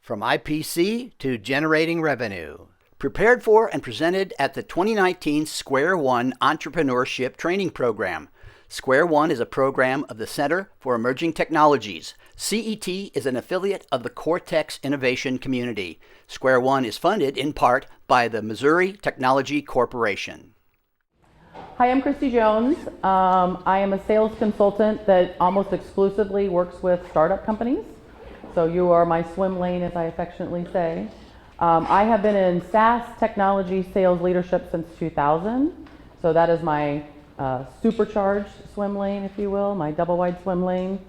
From IPC to generating revenue. Prepared for and presented at the 2019 Square One Entrepreneurship Training Program. Square One is a program of the Center for Emerging Technologies. CET is an affiliate of the Cortex Innovation Community. Square One is funded in part by the Missouri Technology Corporation. Hi, I'm Kristie Jones. I am a sales consultant that almost exclusively works with startup companies. So you are my swim lane, as I affectionately say. I have been in SaaS technology sales leadership since 2000. So that is my supercharged swim lane, if you will, my double wide swim lane.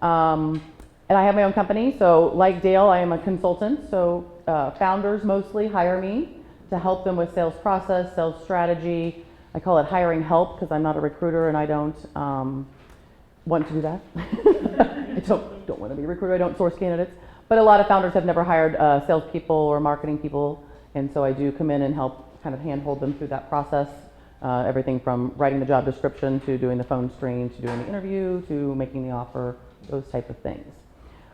And I have my own company. So like Dale, I am a consultant. So founders mostly hire me to help them with sales process, sales strategy. I call it hiring help because I'm not a recruiter and I don't want to do that. I don't want to be a recruiter. I don't source candidates. But a lot of founders have never hired salespeople or marketing people, and so I do come in and help kind of handhold them through that process. Everything from writing the job description to doing the phone screen to doing the interview to making the offer, those type of things.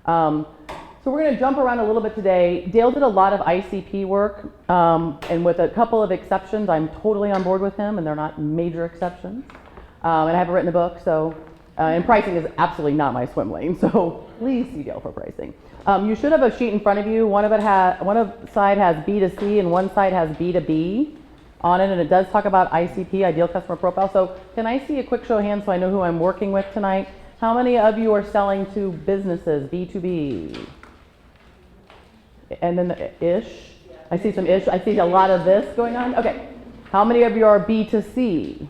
So we're going to jump around a little bit today. Dale did a lot of ICP work, and with a couple of exceptions, I'm totally on board with him, and they're not major exceptions. And I haven't written a book, so and pricing is absolutely not my swim lane. So please see Dale for pricing. You should have a sheet in front of you. One side has B2C and one side has B2B on it, and it does talk about ICP, ideal customer profile. So can I see a quick show of hands so I know who I'm working with tonight? How many of you are selling to businesses, B2B? And then the ish. I see some ish. I see a lot of this going on. Okay. How many of you are B2C?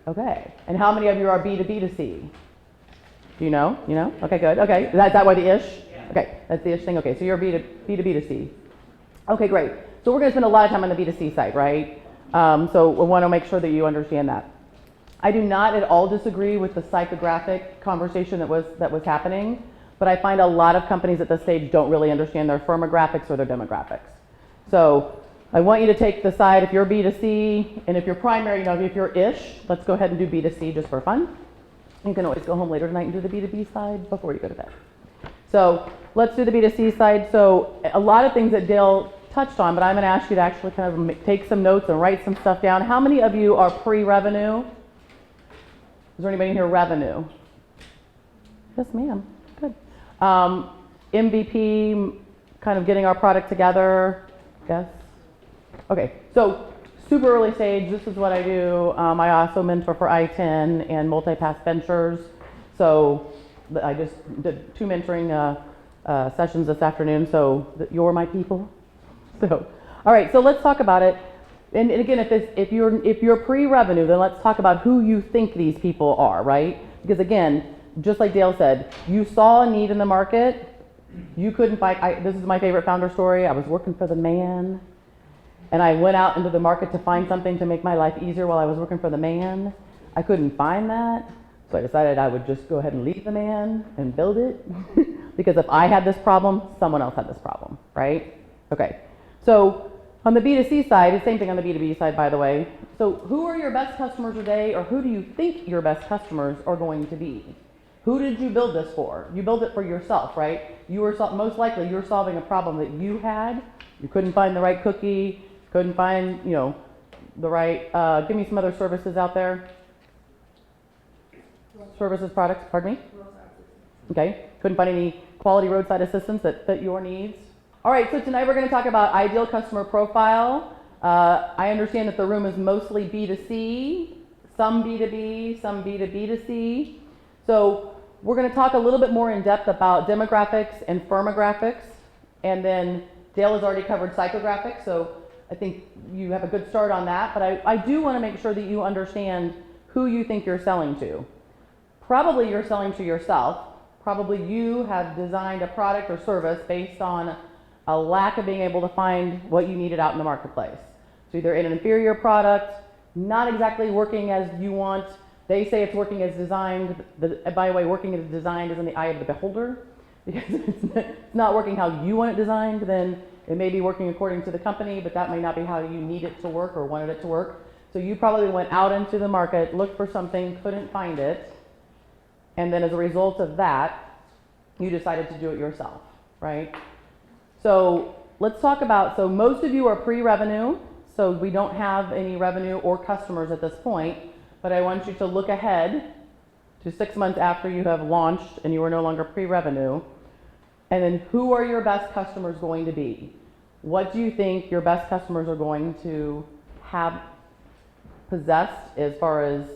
Okay. And how many of you are B2B2C? Do you know? You know? Okay, good. Okay. Is that why the ish? Okay. That's the ish thing. Okay. So you're B2B2C. Okay, great. So we're going to spend a lot of time on the B2C side, right? So we want to make sure that you understand that. I do not at all disagree with the psychographic conversation that was happening. But I find a lot of companies at this stage don't really understand their firmographics or their demographics. So I want you to take the side if you're B2C, and if you're primary, if you're ish, let's go ahead and do B2C just for fun. You can always go home later tonight and do the B2B side before you go to bed. So let's do the B2C side. So a lot of things that Dale touched on, but I'm going to ask you to actually kind of take some notes and write some stuff down. How many of you are pre-revenue? Is there anybody in here revenue? Yes, ma'am. Good. MVP, kind of getting our product together. Yes? Okay, so super early stage, this is what I do. I also mentor for I-10 and Multipath Ventures. So I just did 2 mentoring sessions this afternoon, so you're my people. So, all right, so let's talk about it. And again, if you're pre-revenue, then let's talk about who you think these people are, right? Because again, just like Dale said, you saw a need in the market, you couldn't find, this is my favorite founder story, I was working for the man, and I went out into the market to find something to make my life easier while I was working for the man. I couldn't find that, so I decided I would just go ahead and leave the man and build it, because if I had this problem, someone else had this problem, right? Okay, so on the B2C side, the same thing on the B2B side, by the way. So who are your best customers today, or who do you think your best customers are going to be? Who did you build this for? You built it for yourself, right? You were most likely you're solving a problem that you had. You couldn't find the right cookie, couldn't find, the right. Give me some other services out there. Services, products. Pardon me. Okay. Couldn't find any quality roadside assistance that fit your needs. All right. So tonight we're going to talk about ideal customer profile. I understand that the room is mostly B2C, some B2B, some B2B2C. So we're going to talk a little bit more in depth about demographics and firmographics, and then Dale has already covered psychographics, so I think you have a good start on that, but I do want to make sure that you understand who you think you're selling to. Probably you're selling to yourself. Probably you have designed a product or service based on a lack of being able to find what you needed out in the marketplace. So either in an inferior product, not exactly working as you want. They say it's working as designed. By the way, working as designed is in the eye of the beholder. Because it's not working how you want it designed, then it may be working according to the company, but that may not be how you need it to work or wanted it to work. So you probably went out into the market, looked for something, couldn't find it, and then as a result of that, you decided to do it yourself, right? So let's talk about, so most of you are pre-revenue, so we don't have any revenue or customers at this point, but I want you to look ahead to 6 months after you have launched and you are no longer pre-revenue. And then who are your best customers going to be? What do you think your best customers are going to have possessed as far as,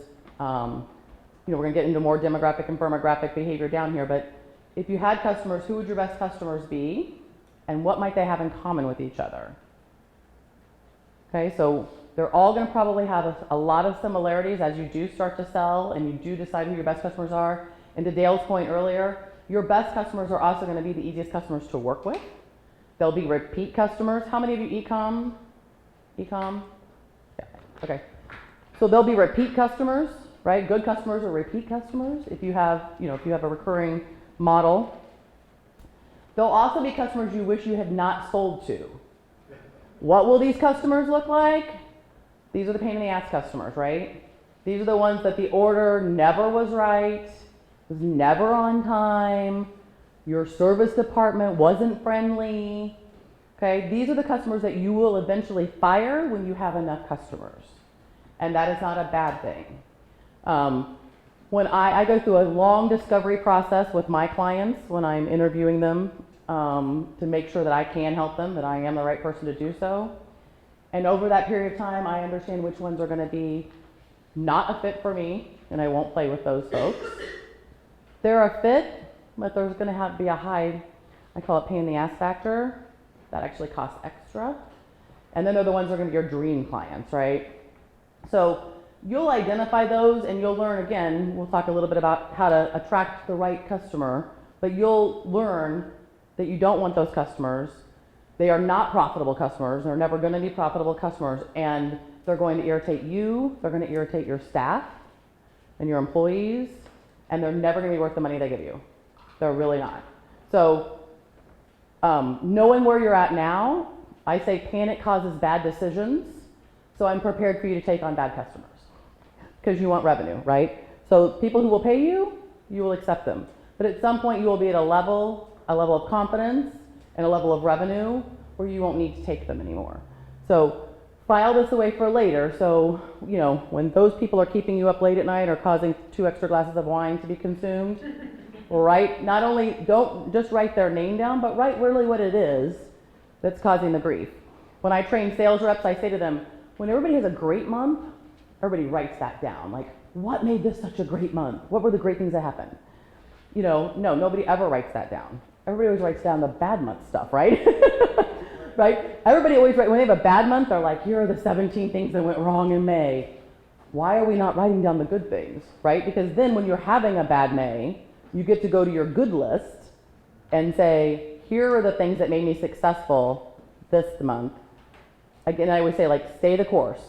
we're going to get into more demographic and firmographic behavior down here, but if you had customers, who would your best customers be? And what might they have in common with each other? Okay, so they're all going to probably have a lot of similarities as you do start to sell and you do decide who your best customers are. And to Dale's point earlier, your best customers are also going to be the easiest customers to work with. They'll be repeat customers. How many of you e-com? E-com? Yeah, okay. So they'll be repeat customers, right? Good customers are repeat customers if you have, if you have a recurring model. They'll also be customers you wish you had not sold to. What will these customers look like? These are the pain in the ass customers, right? These are the ones that the order never was right, was never on time, your service department wasn't friendly. Okay, these are the customers that you will eventually fire when you have enough customers. And that is not a bad thing. When I go through a long discovery process with my clients when I'm interviewing them to make sure that I can help them, that I am the right person to do so. And over that period of time, I understand which ones are going to be not a fit for me, and I won't play with those folks. They're a fit, but there's going to be a high, I call it pain in the ass factor. That actually costs extra. And then they're the ones that are going to be your dream clients, right? So you'll identify those and you'll learn, again, we'll talk a little bit about how to attract the right customer, but you'll learn that you don't want those customers. They are not profitable customers. They're never going to be profitable customers, and they're going to irritate you. They're going to irritate your staff and your employees, and they're never going to be worth the money they give you. They're really not. So knowing where you're at now, I say panic causes bad decisions. So I'm prepared for you to take on bad customers because you want revenue, right? So people who will pay you, you will accept them. But at some point you will be at a level of confidence and a level of revenue where you won't need to take them anymore. So file this away for later. So, when those people are keeping you up late at night or causing 2 extra glasses of wine to be consumed, not only don't just write their name down, but write really what it is that's causing the grief. When I train sales reps, I say to them, when everybody has a great month, everybody writes that down. Like, what made this such a great month? What were the great things that happened? No, nobody ever writes that down. Everybody always writes down the bad month stuff, right? Right? Everybody always writes, when they have a bad month, they're like, here are the 17 things that went wrong in May. Why are we not writing down the good things, right? Because then when you're having a bad May, you get to go to your good list and say, here are the things that made me successful this month. Again, I would say, stay the course,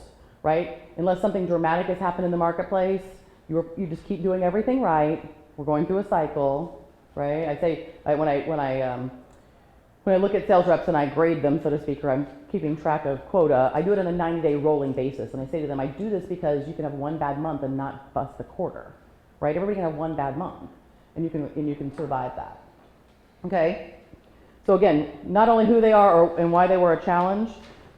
right? Unless something dramatic has happened in the marketplace, you just keep doing everything right. We're going through a cycle, right? I say, when I look at sales reps and I grade them, so to speak, or I'm keeping track of quota, I do it on a 90-day rolling basis. And I say to them, I do this because you can have one bad month and not bust the quarter, right? Everybody can have one bad month, and you can survive that. Okay? So again, not only who they are and why they were a challenge.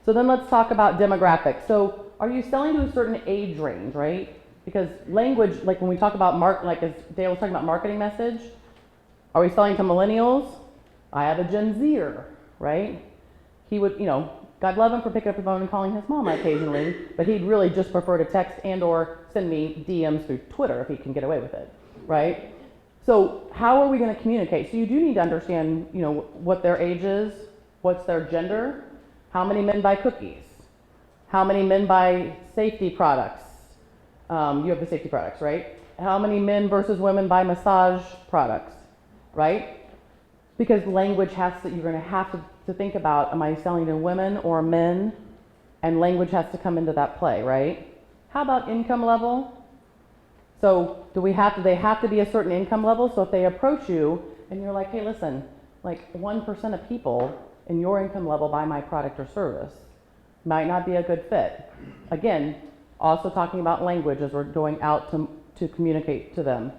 So then let's talk about demographics. So are you selling to a certain age range, right? Because language, like when we talk about as Dale was talking about marketing message, are we selling to millennials? I have a Gen Zer, right? He would, God love him for picking up the phone and calling his mom occasionally, but he'd really just prefer to text and or send me DMs through Twitter if he can get away with it, right? So how are we going to communicate? So you do need to understand, what their age is, what's their gender, how many men buy cookies, how many men buy safety products. You have the safety products, right? How many men versus women buy massage products, right? Because language you're going to have to think about, am I selling to women or men? And language has to come into that play, right? How about income level? So do they have to be a certain income level? So if they approach you and you're like, hey, listen, 1% of people in your income level buy my product or service, might not be a good fit. Again, also talking about language as we're going out to communicate to them.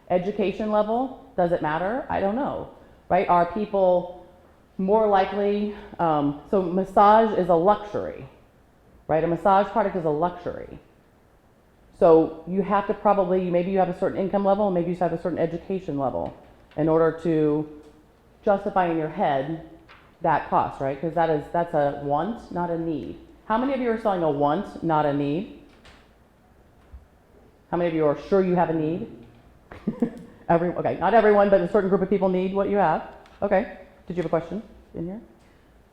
Education level, does it matter? I don't know, right? Are people more likely, so massage is a luxury, right? A massage product is a luxury. So you have to probably, maybe you have a certain income level, maybe you have a certain education level in order to justify in your head that cost, right? Because that's a want, not a need. How many of you are selling a want, not a need? How many of you are sure you have a need? Okay, not everyone, but a certain group of people need what you have. Okay, did you have a question in here?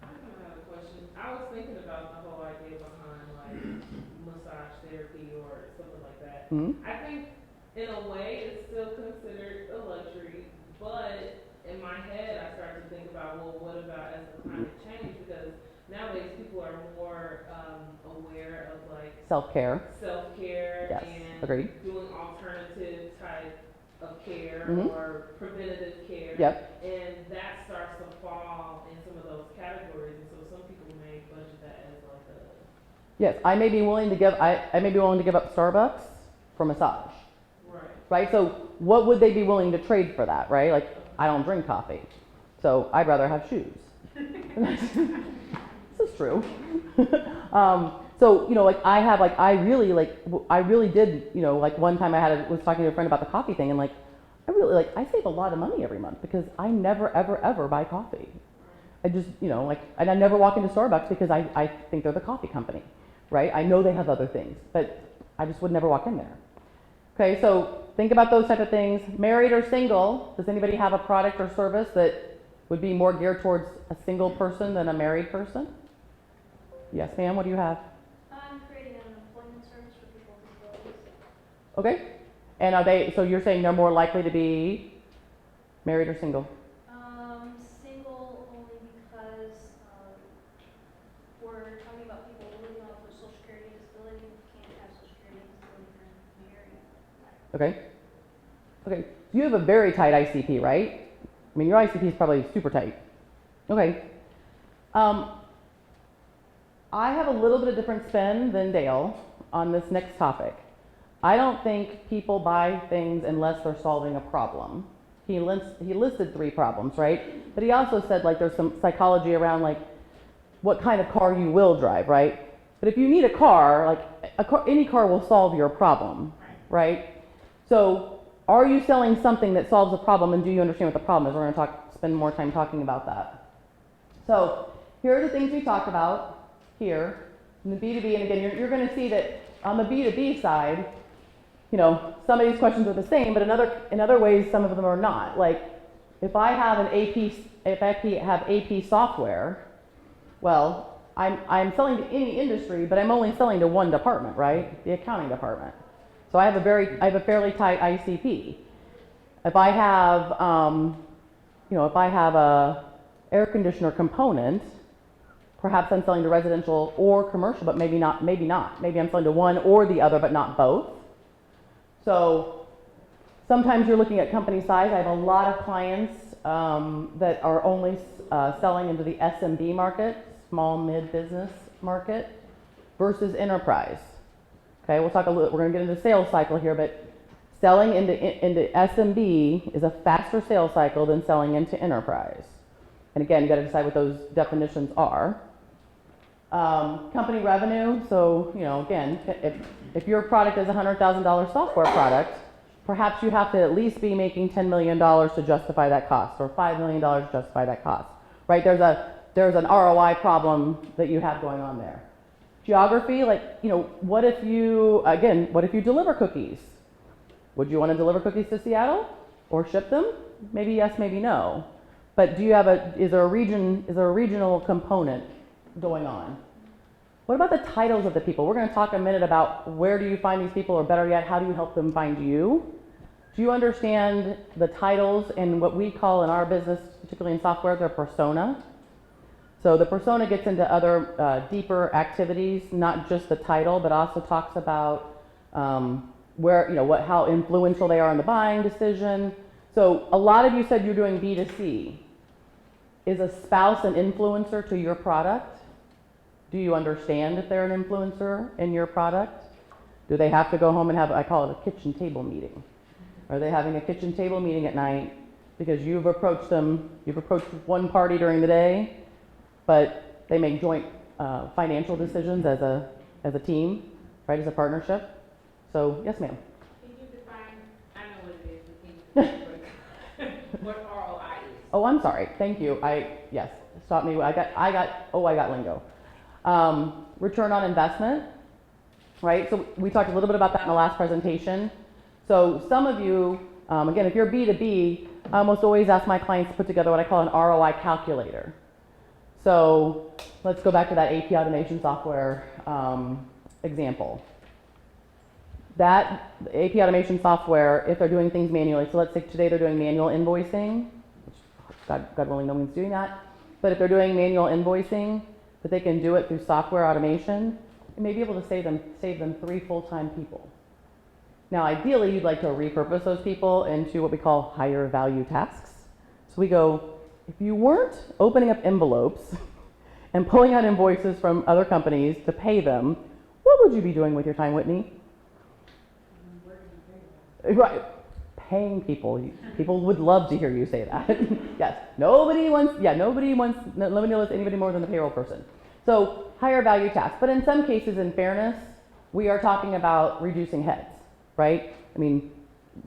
I have a question. I was thinking about the whole idea behind like massage therapy or something like that. Mm-hmm. I think in a way it's still considered a luxury, but in my head I start to think about, well, what about as the climate change? Because nowadays people are more aware of like Self-care. self-care Yes, and agreed. doing alternative type of care Mhm. or preventative care. Yep. And that starts to fall in some of those categories, and so some people may budget that as like a Yes, I may be willing to give up Starbucks for massage, right. right? So what would they be willing to trade for that, right? Like, I don't drink coffee, so I'd rather have shoes. This is true. So, like I really did, like one time was talking to a friend about the coffee thing, and like, I save a lot of money every month because I never, ever, ever buy coffee. I just, and I never walk into Starbucks because I think they're the coffee company, right? I know they have other things, but I just would never walk in there. Okay, so think about those type of things. Married or single, does anybody have a product or service that would be more geared towards a single person than a married person? Yes, ma'am, what do you have? I'm creating an employment service for people with disabilities. Okay, and so you're saying they're more likely to be married or single? Single only because we're talking about people living off of Social Security disability. We can't have Social Security disability for married. Okay, so you have a very tight ICP, right? I mean, your ICP is probably super tight. Okay. I have a little bit of different spin than Dale on this next topic. I don't think people buy things unless they're solving a problem. He listed 3 problems, right? But he also said like there's some psychology around like what kind of car you will drive, right? But if you need a car, like any car will solve your problem, right? So are you selling something that solves a problem, and do you understand what the problem is? We're going to spend more time talking about that. So here are the things we talked about here in the B2B, and again, you're going to see that on the B2B side, some of these questions are the same, but in other ways, some of them are not. Like, if I have AP software, well, I'm selling to any industry, but I'm only selling to one department, right? The accounting department. So I have a fairly tight ICP. If I have, a air conditioner component, perhaps I'm selling to residential or commercial, but maybe not. Maybe I'm selling to one or the other, but not both. So sometimes you're looking at company size. I have a lot of clients that are only selling into the SMB market, small mid business market, versus enterprise. Okay, we're going to get into the sales cycle here, but selling into SMB is a faster sales cycle than selling into enterprise. And again, you got to decide what those definitions are. Company revenue, so again, if your product is a $100,000 software product, perhaps you have to at least be making $10 million to justify that cost, or $5 million to justify that cost, right? There's an ROI problem that you have going on there. Geography, what if you deliver cookies? Would you want to deliver cookies to Seattle or ship them? Maybe yes, maybe no. But is there a regional component going on? What about the titles of the people? We're going to talk a minute about where do you find these people, or better yet, how do you help them find you? Do you understand the titles and what we call in our business, particularly in software, their persona? So the persona gets into other deeper activities, not just the title, but also talks about how influential they are in the buying decision. So a lot of you said you're doing B2C. Is a spouse an influencer to your product? Do you understand if they're an influencer in your product? Do they have to go home and have, I call it a kitchen table meeting? Are they having a kitchen table meeting at night because you've approached one party during the day, but they make joint financial decisions as a team, right, as a partnership. So, yes, ma'am. Can you define, I know what it is, but can you define what ROI is? Oh, I'm sorry. Thank you. Yes, stop me. I got lingo. Return on investment, right? So we talked a little bit about that in the last presentation. So some of you, again, if you're B2B, I almost always ask my clients to put together what I call an ROI calculator. So let's go back to that AP automation software example. That AP automation software, if they're doing things manually, so let's say today they're doing manual invoicing, which God willing no one's doing that, but if they're doing manual invoicing, but they can do it through software automation, you may be able to save them 3 full-time people. Now ideally you'd like to repurpose those people into what we call higher value tasks. So we go, if you weren't opening up envelopes and pulling out invoices from other companies to pay them, what would you be doing with your time, Whitney? Right, paying people. People would love to hear you say that. Yes, nobody wants anybody more than the payroll person. So higher value tasks. But in some cases, in fairness, we are talking about reducing heads, right? I mean,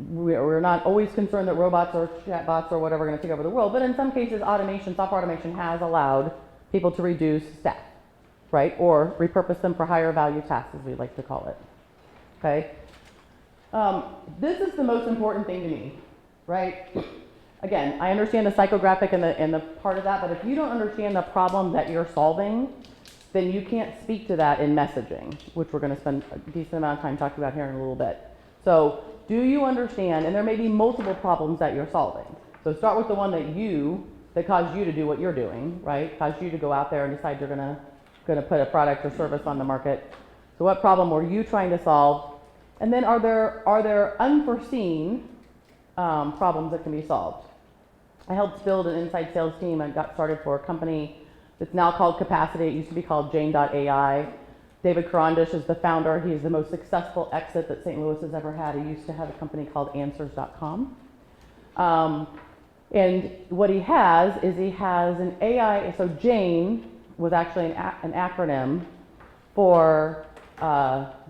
we're not always concerned that robots or chatbots or whatever are going to take over the world, but in some cases, software automation has allowed people to reduce staff, right? Or repurpose them for higher value tasks, as we like to call it, okay? This is the most important thing to me, right? Again, I understand the psychographic and the part of that, but if you don't understand the problem that you're solving, then you can't speak to that in messaging, which we're going to spend a decent amount of time talking about here in a little bit. So do you understand, and there may be multiple problems that you're solving. So start with the one that caused you to do what you're doing, right? Caused you to go out there and decide you're going to put a product or service on the market. So what problem were you trying to solve? And then are there unforeseen problems that can be solved? I helped build an inside sales team and got started for a company that's now called Capacity. It used to be called Jane.ai. David Karandish is the founder. He's the most successful exit that St. Louis has ever had. He used to have a company called Answers.com. And what he has an AI. So Jane was actually an acronym for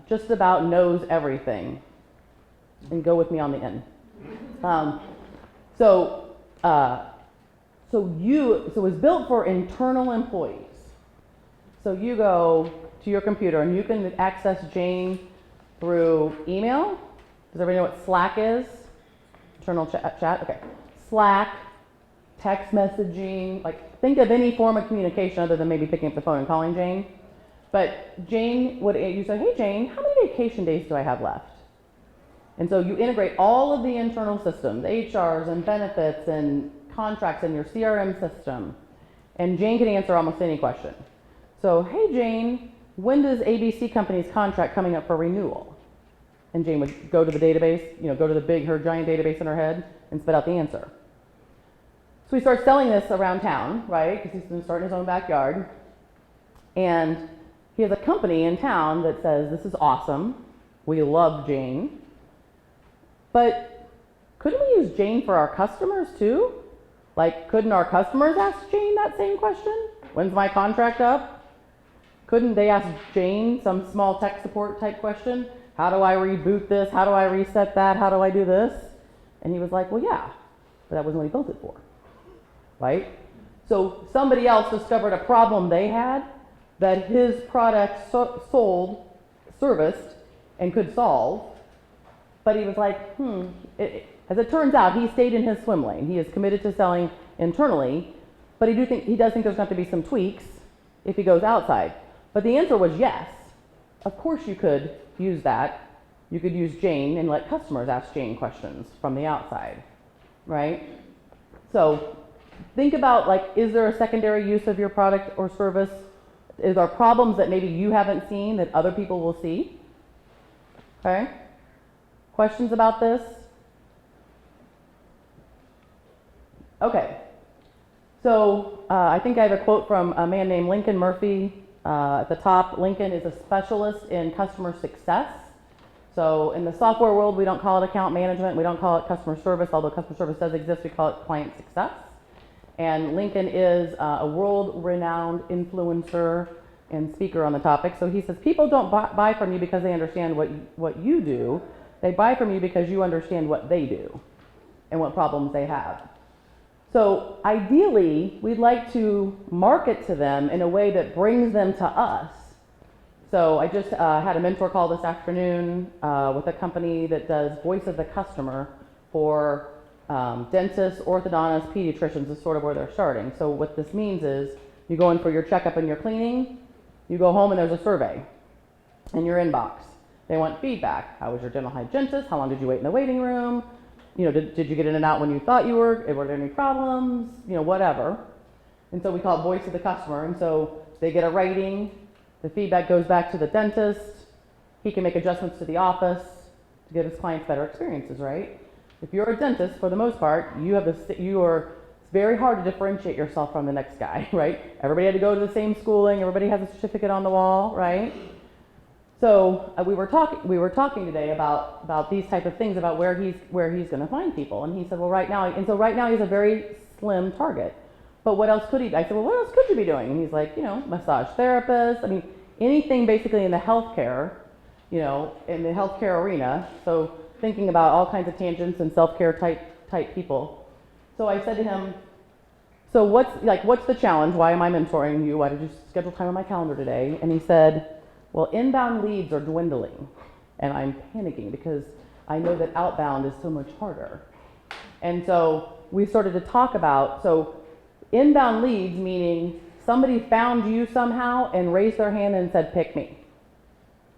just about knows everything. And go with me on the N. So it was built for internal employees. So you go to your computer and you can access Jane through email. Does everybody know what Slack is? Internal chat, okay. Slack, text messaging, like think of any form of communication other than maybe picking up the phone and calling Jane. But Jane you say, hey Jane, how many vacation days do I have left? And so you integrate all of the internal systems, HRs and benefits and contracts in your CRM system. And Jane can answer almost any question. So, hey Jane, when does ABC company's contract coming up for renewal? And Jane would go to the database, go to her giant database in her head and spit out the answer. So he starts selling this around town, right? Because he's been starting his own backyard. And he has a company in town that says, this is awesome. We love Jane. But couldn't we use Jane for our customers too? Like, couldn't our customers ask Jane that same question? When's my contract up? Couldn't they ask Jane some small tech support type question? How do I reboot this? How do I reset that? How do I do this? And he was like, well, yeah, but that wasn't what he built it for, right? So somebody else discovered a problem they had that his product serviced, and could solve. But he was like, as it turns out, he stayed in his swim lane. He is committed to selling internally, but he does think there's going to have to be some tweaks if he goes outside. But the answer was yes. Of course you could use that. You could use Jane and let customers ask Jane questions from the outside, right? So think about, is there a secondary use of your product or service? Is there problems that maybe you haven't seen that other people will see? Okay? Questions about this? Okay. So I think I have a quote from a man named Lincoln Murphy. At the top, Lincoln is a specialist in customer success. So in the software world, we don't call it account management, we don't call it customer service, although customer service does exist, we call it client success. And Lincoln is a world-renowned influencer and speaker on the topic. So he says, people don't buy from you because they understand what you do. They buy from you because you understand what they do and what problems they have. So ideally, we'd like to market to them in a way that brings them to us. So I just had a mentor call this afternoon with a company that does voice of the customer for dentists, orthodontists, pediatricians is sort of where they're starting. So what this means is you go in for your checkup and your cleaning, you go home and there's a survey in your inbox. They want feedback. How was your dental hygienist? How long did you wait in the waiting room? You know, did you get in and out when you thought you were? Were there any problems? You know, whatever. And so we call it voice of the customer. And so they get a rating. The feedback goes back to the dentist. He can make adjustments to the office to give his clients better experiences, right? If you're a dentist, for the most part, it's very hard to differentiate yourself from the next guy, right? Everybody had to go to the same schooling. Everybody has a certificate on the wall, right? So we were talking today about these type of things, about where he's going to find people. And he said, well, right now he's a very slim target. But what else could he? I said, well, what else could you be doing? And he's like, you know, massage therapist. I mean, anything basically in the healthcare, you know, in the healthcare arena. So thinking about all kinds of tangents and self-care type people. So I said to him, so what's the challenge? Why am I mentoring you? Why did you schedule time on my calendar today? And he said, well, inbound leads are dwindling, and I'm panicking because I know that outbound is so much harder. And so we started to talk about, so inbound leads meaning somebody found you somehow and raised their hand and said, pick me.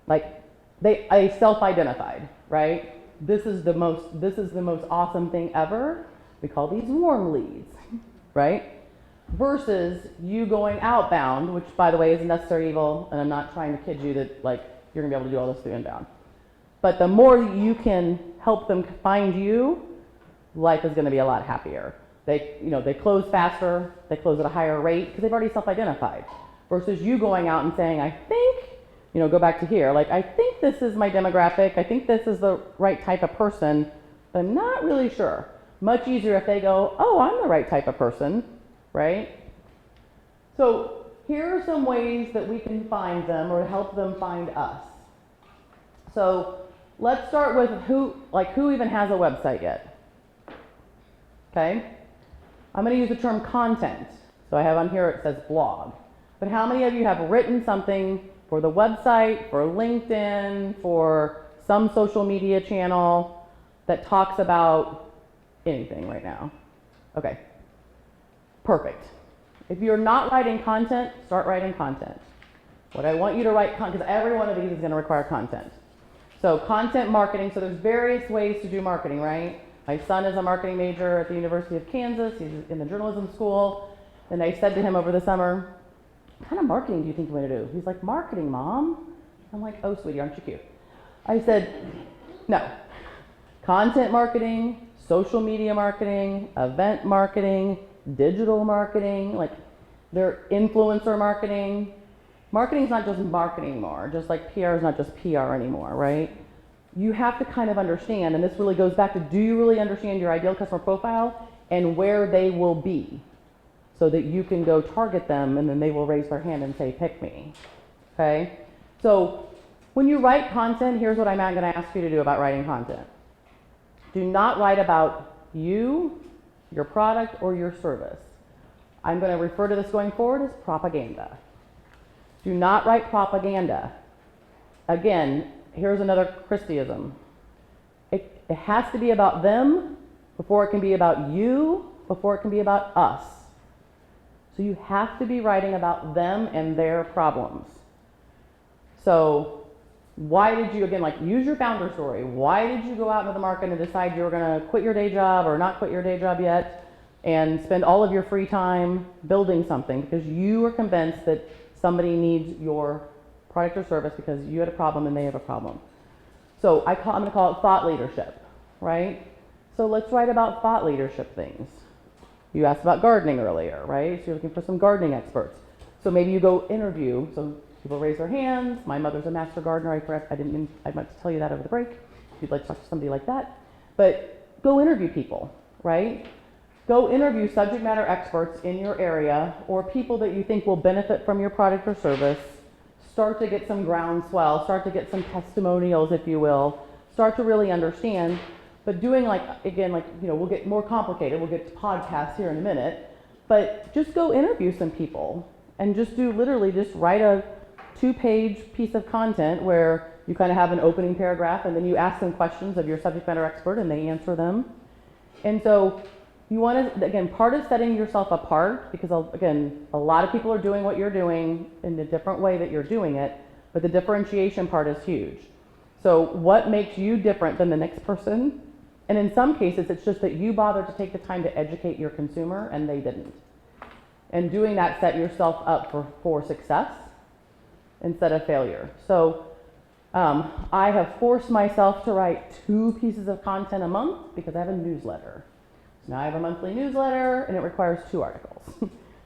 Like they self-identified, right? This is the most awesome thing ever. We call these warm leads, right? Versus you going outbound, which by the way is a necessary evil, and I'm not trying to kid you that like you're gonna be able to do all this through inbound. But the more you can help them find you, life is gonna be a lot happier. They close faster, they close at a higher rate because they've already self-identified. Versus you going out and saying, I think, go back to here, like I think this is my demographic, I think this is the right type of person, but I'm not really sure. Much easier if they go, oh, I'm the right type of person. Right? So here are some ways that we can find them or help them find us. So let's start with who even has a website yet? Okay? I'm going to use the term content. So I have on here it says blog. But how many of you have written something for the website, for LinkedIn, for some social media channel that talks about anything right now? Okay. Perfect. If you're not writing content, start writing content. What I want you to write, because every one of these is going to require content. So content marketing, so there's various ways to do marketing, right? My son is a marketing major at the University of Kansas. He's in the journalism school. And I said to him over the summer, what kind of marketing do you think you want to do? He's like, marketing, Mom. I'm like, oh, sweetie, aren't you cute? I said, no. Content marketing, social media marketing, event marketing, digital marketing, like they're influencer marketing. Marketing is not just marketing anymore, just like PR is not just PR anymore, right? You have to kind of understand, and this really goes back to, do you really understand your ideal customer profile and where they will be so that you can go target them and then they will raise their hand and say, pick me, okay? So when you write content, here's what I'm going to ask you to do about writing content. Do not write about you, your product, or your service. I'm going to refer to this going forward as propaganda. Do not write propaganda. Again, here's another Kristieism. It has to be about them before it can be about you, before it can be about us. So you have to be writing about them and their problems. So why did you, again, like use your founder story. Why did you go out into the market and decide you were going to quit your day job or not quit your day job yet and spend all of your free time building something because you were convinced that somebody needs your product or service because you had a problem and they have a problem. So I'm going to call it thought leadership, right? So let's write about thought leadership things. You asked about gardening earlier, right? So you're looking for some gardening experts. So maybe you go interview. So People raise their hands. My mother's a master gardener. I meant to tell you that over the break. If you'd like to talk to somebody like that. But go interview people, right? Go interview subject matter experts in your area or people that you think will benefit from your product or service. Start to get some groundswell, start to get some testimonials, if you will. Start to really understand. But doing we'll get more complicated. We'll get to podcasts here in a minute. But just go interview some people and just write a 2-page piece of content where you kind of have an opening paragraph and then you ask them questions of your subject matter expert and they answer them. And so you want to, again, part of setting yourself apart, because again, a lot of people are doing what you're doing in a different way that you're doing it, but the differentiation part is huge. So what makes you different than the next person? And in some cases, it's just that you bothered to take the time to educate your consumer and they didn't. And doing that, set yourself up for success instead of failure. So I have forced myself to write 2 pieces of content a month because I have a newsletter. Now I have a monthly newsletter and it requires 2 articles.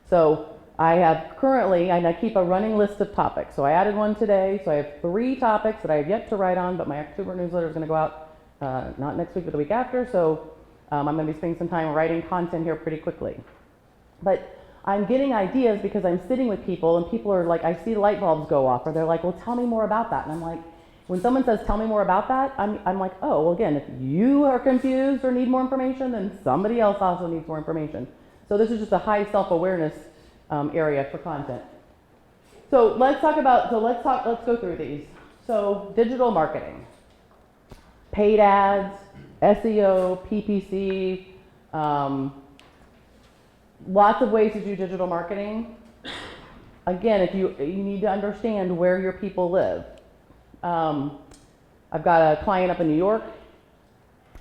So I have currently, and I keep a running list of topics. So I added one today. So I have 3 topics that I have yet to write on, but my October newsletter is going to go out not next week, but the week after. So I'm going to be spending some time writing content here pretty quickly. But I'm getting ideas because I'm sitting with people and people are like, I see light bulbs go off, or they're like, well, tell me more about that. And I'm like, when someone says, tell me more about that, I'm like, oh, well, again, if you are confused or need more information, then somebody else also needs more information. So this is just a high self-awareness area for content. So let's go through these. So digital marketing, paid ads, SEO, PPC, lots of ways to do digital marketing. Again, if you need to understand where your people live. I've got a client up in New York,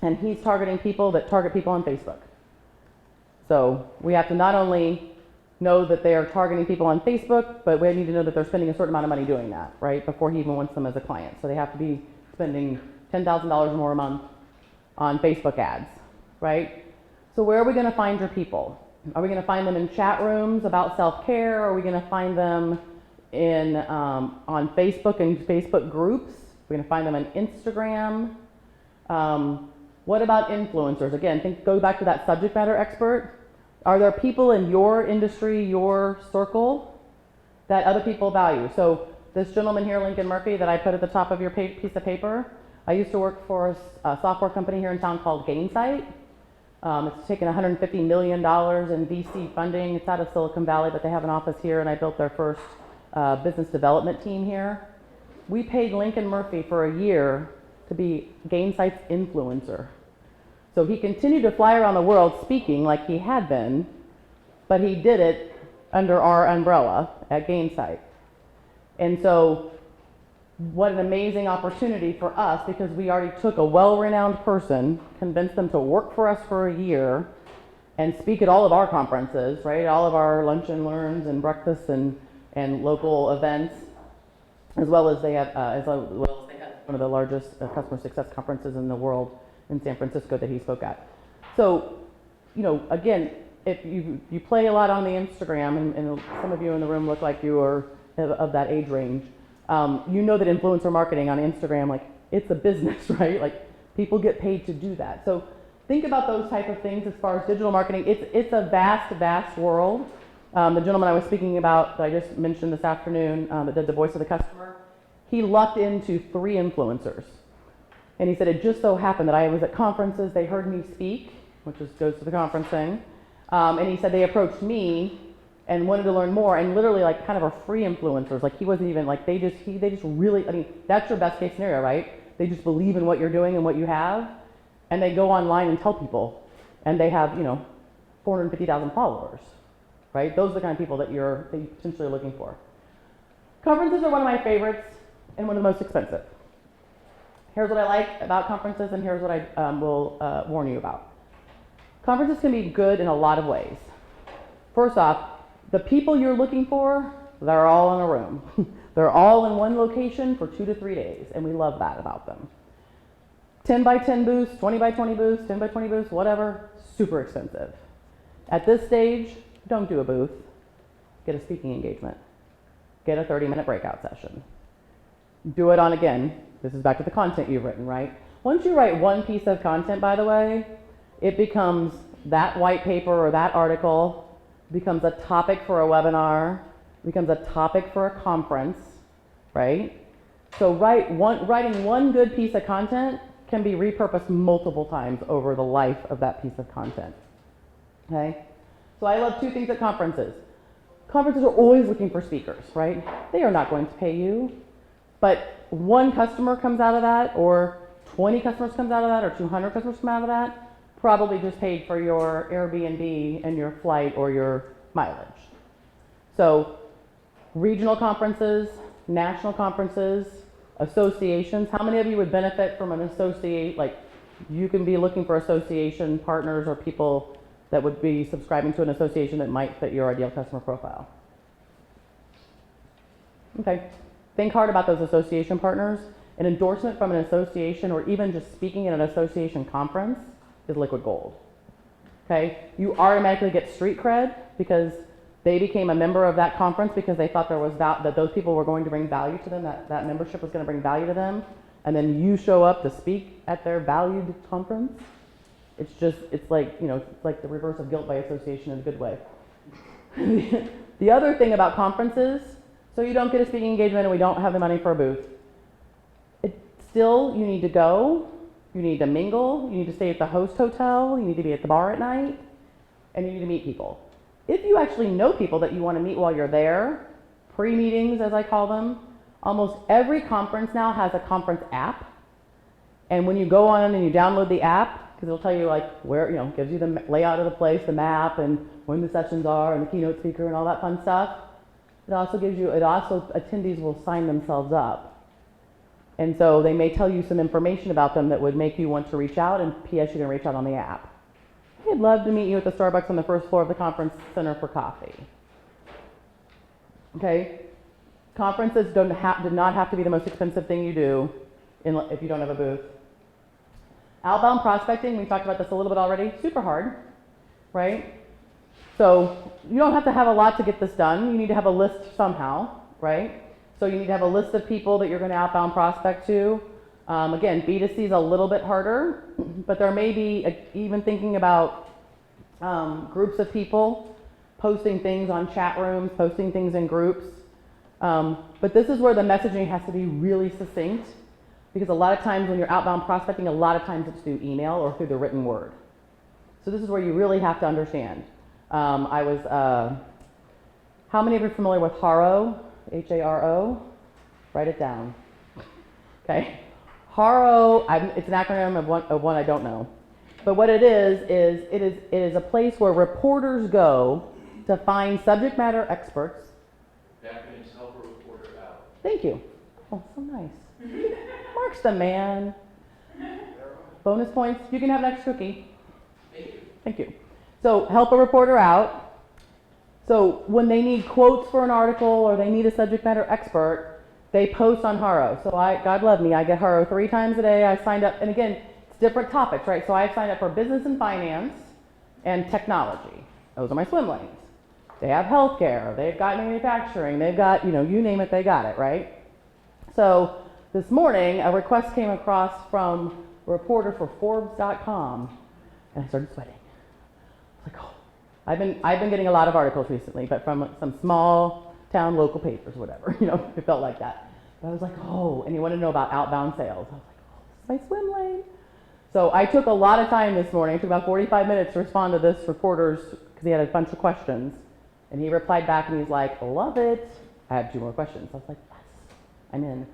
and he's targeting people that target people on Facebook. So we have to not only know that they are targeting people on Facebook, but we need to know that they're spending a certain amount of money doing that, right, before he even wants them as a client. So they have to be spending $10,000 more a month on Facebook ads, right? So where are we going to find your people? Are we going to find them in chat rooms about self-care? Are we going to find them on Facebook and Facebook groups? We're going to find them on Instagram. What about influencers? Again, go back to that subject matter expert. Are there people in your industry, your circle, that other people value? So this gentleman here, Lincoln Murphy, that I put at the top of your piece of paper, I used to work for a software company here in town called Gainsight. It's taken $150 million in VC funding. It's out of Silicon Valley, but they have an office here, and I built their first business development team here. We paid Lincoln Murphy for a year to be Gainsight's influencer. So he continued to fly around the world speaking like he had been, but he did it under our umbrella at Gainsight. And so what an amazing opportunity for us, because we already took a well-renowned person, convinced them to work for us for a year, and speak at all of our conferences, right? All of our lunch and learns and breakfasts and local events, as well as they have one of the largest customer success conferences in the world in San Francisco that he spoke at. So, again, if you play a lot on the Instagram, and some of you in the room look like you are of that age range, you know that influencer marketing on Instagram, like, it's a business, right? Like, people get paid to do that. So think about those type of things as far as digital marketing. It's a vast, vast world. The gentleman I was speaking about that I just mentioned this afternoon that did the voice of the customer, he lucked into 3 influencers. And he said it just so happened that I was at conferences, they heard me speak, which goes to the conference thing, and he said they approached me and wanted to learn more, and literally like kind of are free influencers. Like he wasn't even like, they just really, I mean, that's your best case scenario, right? They just believe in what you're doing and what you have, and they go online and tell people, and they have 450,000 followers, right? Those are the kind of people that you potentially are looking for. Conferences are one of my favorites and one of the most expensive. Here's what I like about conferences, and here's what I will warn you about. Conferences can be good in a lot of ways. First off, the people you're looking for, they're all in a room. They're all in one location for 2 to 3 days, and we love that about them. 10 by 10 booths, 20 by 20 booths, 10 by 20 booths, whatever, super expensive. At this stage, don't do a booth. Get a speaking engagement. get a 30-minute breakout session. Do it on, again, this is back to the content you've written, right? Once you write one piece of content, by the way, it becomes that white paper or that article, becomes a topic for a webinar, becomes a topic for a conference, right? So writing one good piece of content can be repurposed multiple times over the life of that piece of content, okay? So I love two things at conferences. Conferences are always looking for speakers, right? They are not going to pay you, but one customer comes out of that, or 20 customers comes out of that, or 200 customers come out of that, probably just paid for your Airbnb and your flight or your mileage. So regional conferences, national conferences, associations. How many of you would benefit from an associate, like you can be looking for association partners or people that would be subscribing to an association that might fit your ideal customer profile? Okay, think hard about those association partners. An endorsement from an association or even just speaking at an association conference is liquid gold. Okay, you automatically get street cred because they became a member of that conference because they thought there was that those people were going to bring value to them, that membership was going to bring value to them, and then you show up to speak at their valued conference. It's like, you know, it's like the reverse of guilt by association in a good way. The other thing about conferences, so you don't get a speaking engagement and we don't have the money for a booth. Still, you need to go, you need to mingle, you need to stay at the host hotel, you need to be at the bar at night, and you need to meet people. If you actually know people that you want to meet while you're there, pre-meetings as I call them, almost every conference now has a conference app. And when you go on and you download the app, because it'll tell you like where, you know, gives you the layout of the place, the map, and when the sessions are, and the keynote speaker, and all that fun stuff. It also attendees will sign themselves up. And so they may tell you some information about them that would make you want to reach out, and P.S. you can reach out on the app. I'd love to meet you at the Starbucks on the first floor of the conference center for coffee. Okay? Conferences do not have to be the most expensive thing you do if you don't have a booth. Outbound prospecting, we talked about this a little bit already, super hard, right? So you don't have to have a lot to get this done. You need to have a list somehow, right? So you need to have a list of people that you're going to outbound prospect to. Again, B2C is a little bit harder, but there may be even thinking about groups of people, posting things on chat rooms, posting things in groups. But this is where the messaging has to be really succinct, because a lot of times when you're outbound prospecting, a lot of times it's through email or through the written word. So this is where you really have to understand. How many of you are familiar with HARO? H-A-R-O? Write it down. Okay. HARO, it's an acronym of one I don't know. But what it is a place where reporters go to find subject matter experts. That means help a reporter out. Thank you. Oh, so nice. Mark's the man. Bonus points. You can have an extra cookie. Thank you. Thank you. So help a reporter out. So when they need quotes for an article or they need a subject matter expert, they post on HARO. So God love me, I get HARO 3 times a day. I signed up, and again, it's different topics, right? So I've signed up for business and finance and technology. Those are my swim lanes. They have healthcare, they've got manufacturing, they've got, you name it, they got it, right? So this morning, a request came across from a reporter for Forbes.com, and I started sweating. I was like, oh. I've been getting a lot of articles recently, but from some small town local papers, whatever, it felt like that. But I was like, oh, and he wanted to know about outbound sales. I was like, oh, this is my swim lane. So I took a lot of time this morning. It took about 45 minutes to respond to this reporter's, because he had a bunch of questions. And he replied back and he's like, love it. I have 2 more questions. I was like, yes, I'm in.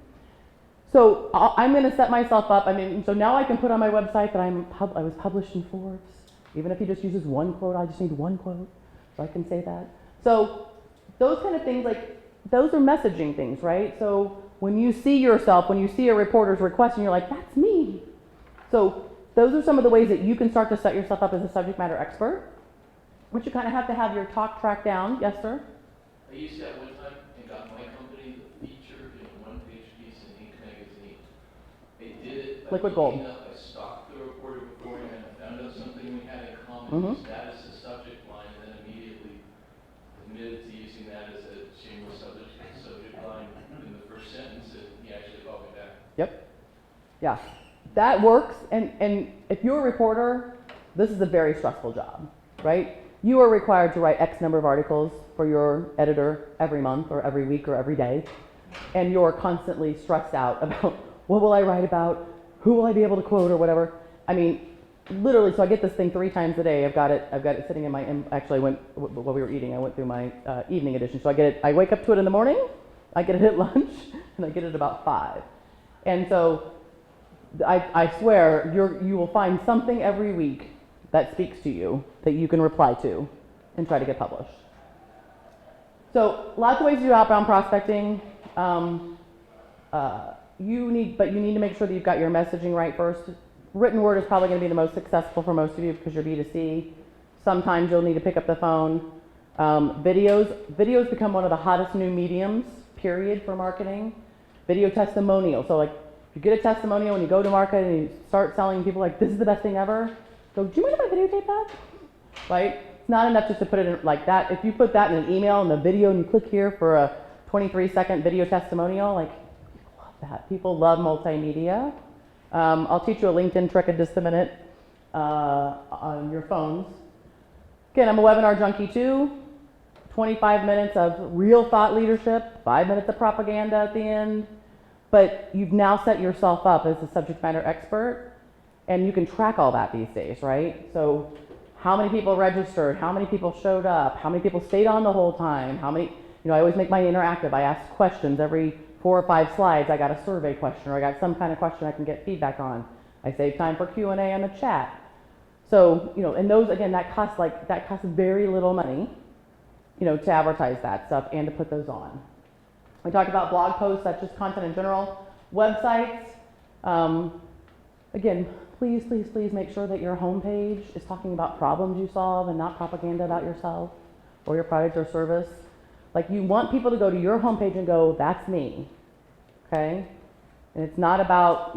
So I'm going to set myself up. So now I can put on my website that I was published in Forbes. Even if he just uses one quote, I just need one quote, so I can say that. So those kind of things, those are messaging things, right? So when you see yourself, when you see a reporter's request and you're like, that's me. So those are some of the ways that you can start to set yourself up as a subject matter expert. But you kind of have to have your talk track down. Yes, sir? I used to at one time and got my company the feature in a 1-page piece in Inc. magazine. They did it by Liquid gold. I stalked the reporter beforehand, I found out something we had in common, status as subject line, and then immediately admitted to using that as a shameless subject first sentence that he actually called me back. Yep. Yeah. That works. And if you're a reporter, this is a very stressful job, right? You are required to write X number of articles for your editor every month or every week or every day. And you're constantly stressed out about what will I write about? Who will I be able to quote or whatever? I mean, literally, so I get this thing 3 times a day. I've got it sitting in my, actually I went, while we were eating, I went through my evening edition. So I wake up to it in the morning, I get it at lunch, and I get it about 5. And so I swear, you will find something every week that speaks to you that you can reply to and try to get published. So lots of ways to do outbound prospecting. You need to make sure that you've got your messaging right first. Written word is probably going to be the most successful for most of you because you're B2C. Sometimes you'll need to pick up the phone. Videos become one of the hottest new mediums, period, for marketing. Video testimonial. So like, if you get a testimonial when you go to market and you start selling people like, this is the best thing ever, go, do you mind if I videotape that? Right? It's not enough just to put it in like that. If you put that in an email and a video and you click here for a 23-second video testimonial, like, people love that. People love multimedia. I'll teach you a LinkedIn trick in just a minute on your phones. Again, I'm a webinar junkie too. 25 minutes of real thought leadership, 5 minutes of propaganda at the end. But you've now set yourself up as a subject matter expert, and you can track all that these days, right? So how many people registered, how many people showed up, how many people stayed on the whole time, how many, I always make mine interactive. I ask questions every 4 or 5 slides. I got a survey question, or I got some kind of question I can get feedback on. I save time for Q&A on the chat. So, and those, again, that costs very little money, to advertise that stuff and to put those on. We talked about blog posts, that's just content in general. Websites, again, please make sure that your homepage is talking about problems you solve and not propaganda about yourself or your product or service. Like, you want people to go to your homepage and go, that's me, okay? And it's not about,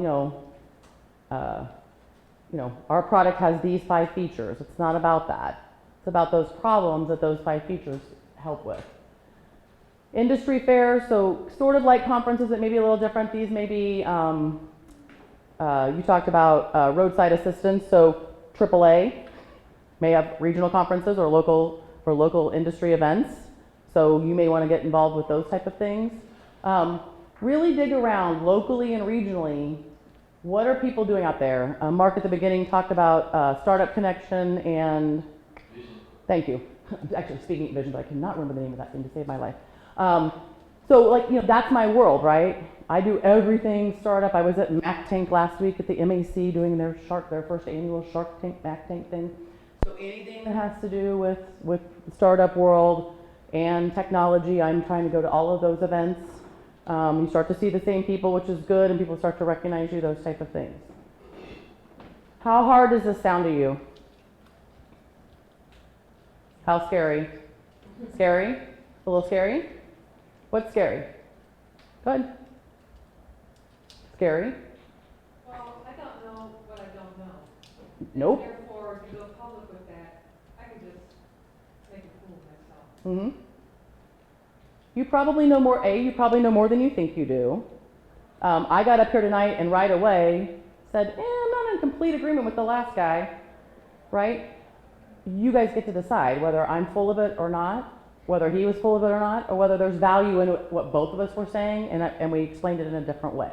our product has these 5 features. It's not about that. It's about those problems that those 5 features help with. Industry fairs, so sort of like conferences that may be a little different. These may be, you talked about roadside assistance, so AAA may have regional conferences or local industry events. So you may want to get involved with those type of things. Really dig around locally and regionally. What are people doing out there? Mark at the beginning talked about Startup Connection and Vision. Thank you. I'm actually speaking at Vision, but I cannot remember the name of that thing to save my life. So that's my world, right? I do everything startup. I was at Mac Tank last week at the MAC doing their first annual Shark Tank Mac Tank thing. So anything that has to do with the startup world and technology, I'm trying to go to all of those events. You start to see the same people, which is good, and people start to recognize you, those type of things. How hard does this sound to you? How scary? Scary? A little scary? What's scary? Go ahead. Scary? Well, I don't know what I don't know. Nope. Therefore, to go public with that, I can just make a fool of myself. Mm-hmm. You probably know more, you probably know more than you think you do. I got up here tonight and right away said, I'm not in complete agreement with the last guy, right? You guys get to decide whether I'm full of it or not, whether he was full of it or not, or whether there's value in what both of us were saying, and we explained it in a different way,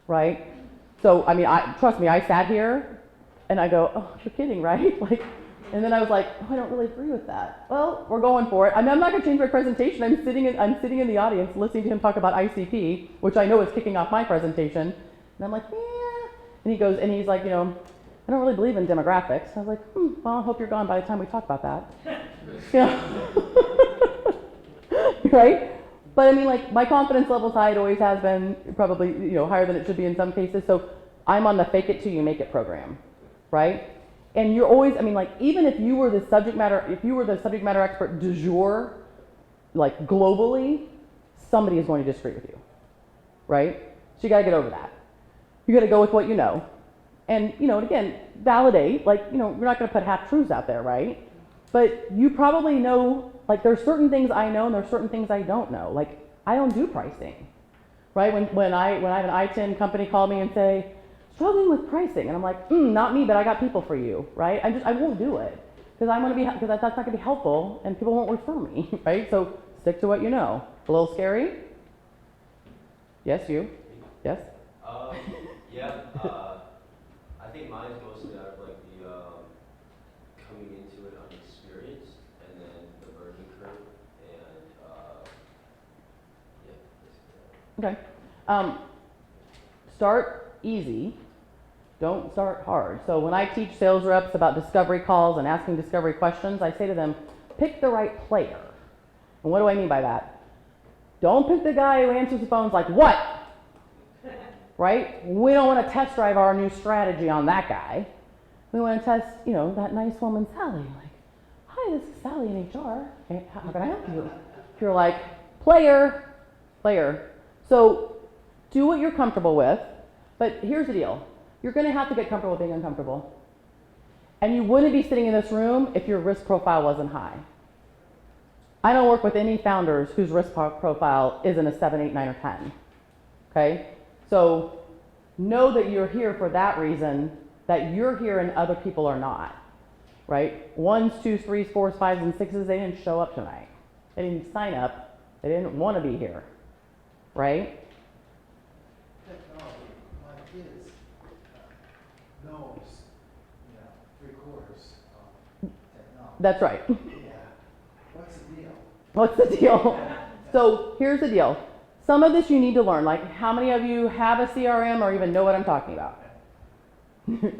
right? So, trust me, I sat here and I go, oh, you're kidding, right? And then I was like, oh, I don't really agree with that. Well, we're going for it. I'm not going to change my presentation. I'm sitting in the audience listening to him talk about ICP, which I know is kicking off my presentation. And I'm like, yeah. And he's like, I don't really believe in demographics. I was like, well, I hope you're gone by the time we talk about that. Right? But my confidence level's high. It always has been, probably, higher than it should be in some cases. So I'm on the fake it till you make it program, right? And you're always, even if you were the subject matter expert du jour, globally, somebody is going to disagree with you, right? So you got to get over that. You got to go with what you know. And, and again, validate, you're not going to put half truths out there, right? But you probably know, there's certain things I know and there's certain things I don't know. I don't do pricing, right? When I have an I-10 company call me and say, struggling with pricing, and I'm like, not me, but I got people for you, right? I won't do it because that's not going to be helpful, and people won't refer me, right? So stick to what you know. A little scary? Yes, you. Yes. Yeah. I think mine's mostly out of like the coming into it unexperienced, and then the learning curve, and yeah, basically that. Okay. Start easy. Don't start hard. So when I teach sales reps about discovery calls and asking discovery questions, I say to them, pick the right player. And what do I mean by that? Don't pick the guy who answers the phones like, what? Right? We don't want to test drive our new strategy on that guy. We want to test, that nice woman, Sally. Like, hi, this is Sally in HR. How can I help you? If you're like, player. So do what you're comfortable with. But here's the deal. You're going to have to get comfortable being uncomfortable. And you wouldn't be sitting in this room if your risk profile wasn't high. I don't work with any founders whose risk profile isn't a 7, 8, 9, or 10. Okay? So know that you're here for that reason, that you're here and other people are not. Right? 1s, 2s, 3s, 4s, 5s, and 6s, they didn't show up tonight. They didn't sign up. They didn't want to be here. Right? Technology, my kids knows, 3/4 of technology. That's right. Yeah. What's the deal? What's the deal? So here's the deal. Some of this you need to learn. Like, how many of you have a CRM or even know what I'm talking about?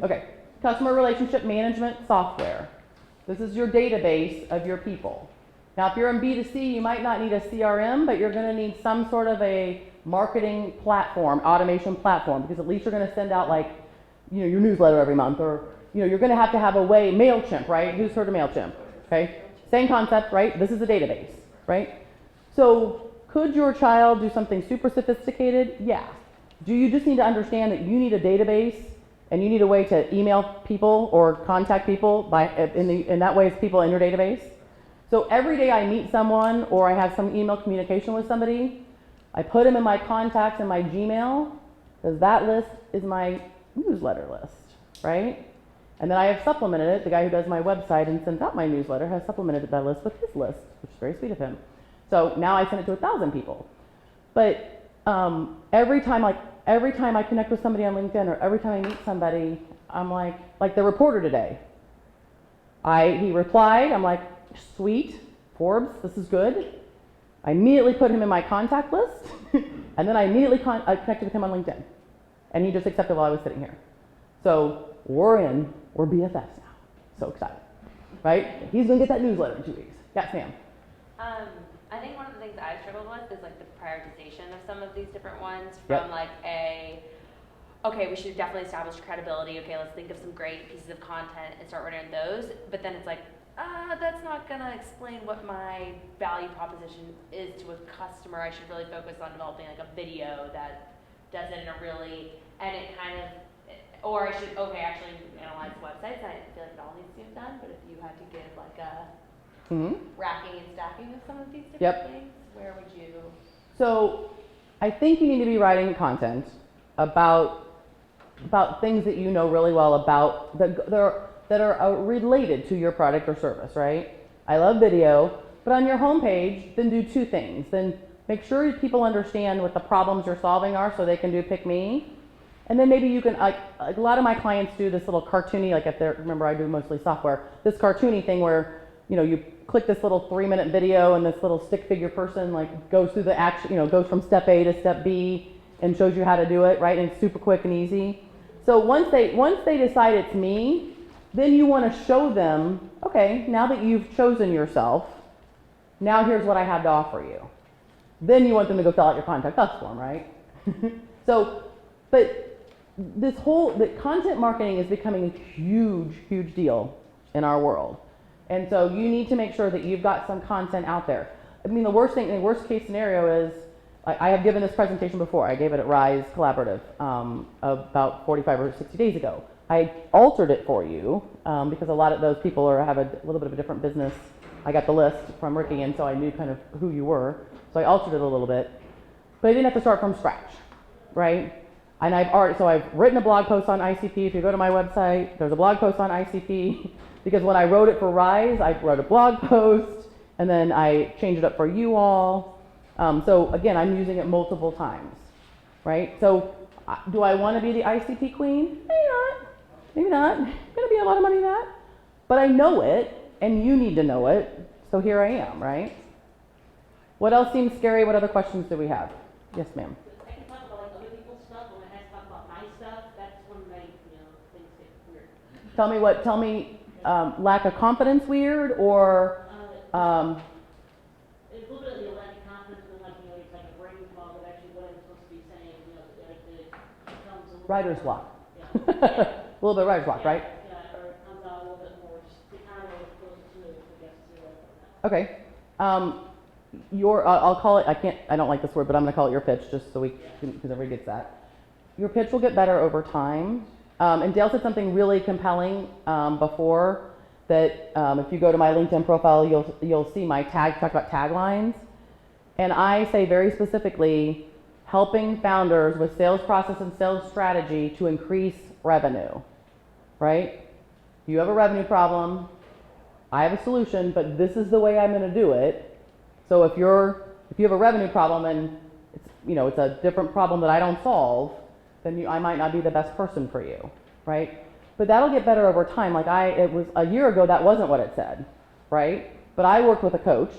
Okay. Customer relationship management software. This is your database of your people. Now, if you're in B2C, you might not need a CRM, but you're going to need some sort of a marketing platform, automation platform, because at least you're going to send out your newsletter every month, or you're going to have a way. MailChimp, right? Who's heard of MailChimp? Okay. Same concept, right? This is a database, right? So could your child do something super sophisticated? Yeah. Do you just need to understand that you need a database and you need a way to email people or contact people in that way it's people in your database? So every day I meet someone or I have some email communication with somebody, I put them in my contacts in my Gmail, because that list is my newsletter list, right? And then I have supplemented it. The guy who does my website and sends out my newsletter has supplemented that list with his list, which is very sweet of him. So now I send it to 1,000 people. But every time I connect with somebody on LinkedIn or every time I meet somebody, I'm like the reporter today. He replied, I'm like, sweet, Forbes, this is good. I immediately put him in my contact list, and then I immediately connected with him on LinkedIn. And he just accepted while I was sitting here. So we're BFFs now. So excited, right? He's gonna get that newsletter in 2 weeks. Yes, ma'am. I think one of the things I've struggled with is like the prioritization of some of these different ones from okay, we should definitely establish credibility. Okay, let's think of some great pieces of content and start ordering those. But then it's like, that's not gonna explain what my value proposition is to a customer. I should really focus on developing like a video that does it in a really, and it kind of, or I should, actually analyze websites. I feel like it all needs to be done, but if you had to give like a racking and stacking of some of these different things, where would you? So I think you need to be writing content about things that you know really well about that are related to your product or service, right? I love video, but on your homepage, then do 2 things. Then make sure people understand what the problems you're solving are so they can do Pick Me. And then maybe you can, like a lot of my clients do this little cartoony, remember I do mostly software, this cartoony thing where, you click this little 3-minute video and this little stick figure person goes through the action, goes from step A to step B and shows you how to do it, right? And it's super quick and easy. So once they decide it's me, then you want to show them, okay, now that you've chosen yourself, now here's what I have to offer you. Then you want them to go fill out your contact us form, right? But the content marketing is becoming a huge, huge deal in our world. And so you need to make sure that you've got some content out there. I mean, the worst case scenario is, I have given this presentation before. I gave it at Rise Collaborative about 45 or 60 days ago. I altered it for you because a lot of those people have a little bit of a different business. I got the list from Ricky, and so I knew kind of who you were. So I altered it a little bit. but I didn't have to start from scratch, right? And I've written a blog post on ICP. If you go to my website, there's a blog post on ICP because when I wrote it for Rise, I wrote a blog post and then I changed it up for you all. So again, I'm using it multiple times, right? So do I want to be the ICP queen? Maybe not. Maybe not. Going to be a lot of money in that. But I know it, and you need to know it. So here I am, right? What else seems scary? What other questions do we have? Yes, ma'am. I can talk about like other people's stuff, but when I have to talk about my stuff, that's when things get weird. Tell me, lack of confidence weird or, It's a little bit of the lack of confidence when it's like a brain fog of actually what I'm supposed to be saying, it becomes a little writer's block. Yeah. A little bit of writer's block, right? Yeah, or it comes out a little bit more, just the kind of goes smooth, I guess, Okay. I'll call it, I don't like this word, but I'm going to call it your pitch just so because everybody gets that. Your pitch will get better over time. And Dale said something really compelling before that if you go to my LinkedIn profile, you'll see my talk about taglines. And I say very specifically, helping founders with sales process and sales strategy to increase revenue, right? You have a revenue problem. I have a solution, but this is the way I'm going to do it. So if you have a revenue problem and it's a different problem that I don't solve, then I might not be the best person for you, right? But that'll get better over time. It was a year ago, that wasn't what it said, right? But I worked with a coach.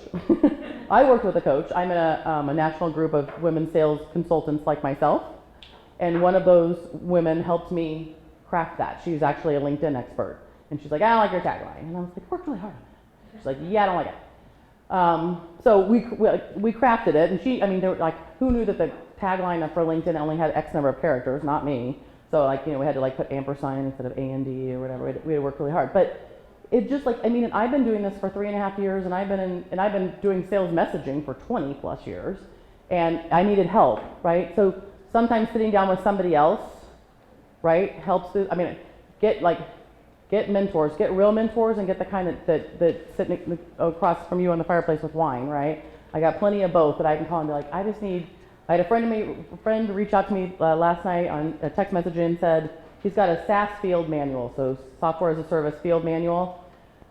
I'm in a national group of women sales consultants like myself. And one of those women helped me craft that. She's actually a LinkedIn expert. And she's like, I don't like your tagline. And I was like, worked really hard on it. She's like, yeah, I don't like it. So we crafted it. And they were like, who knew that the tagline for LinkedIn only had X number of characters? Not me. So we had to put ampersand instead of A&D or whatever. We had to work really hard. But it just I've been doing this for 3.5 years, and I've been doing sales messaging for 20 plus years, and I needed help, right? So sometimes sitting down with somebody else, right, helps. Get mentors, get real mentors, and get the kind that sit across from you on the fireplace with wine, right? I got plenty of both that I can call and be like, I had a friend reach out to me last night on a text message and said he's got a SaaS field manual, so software as a service field manual,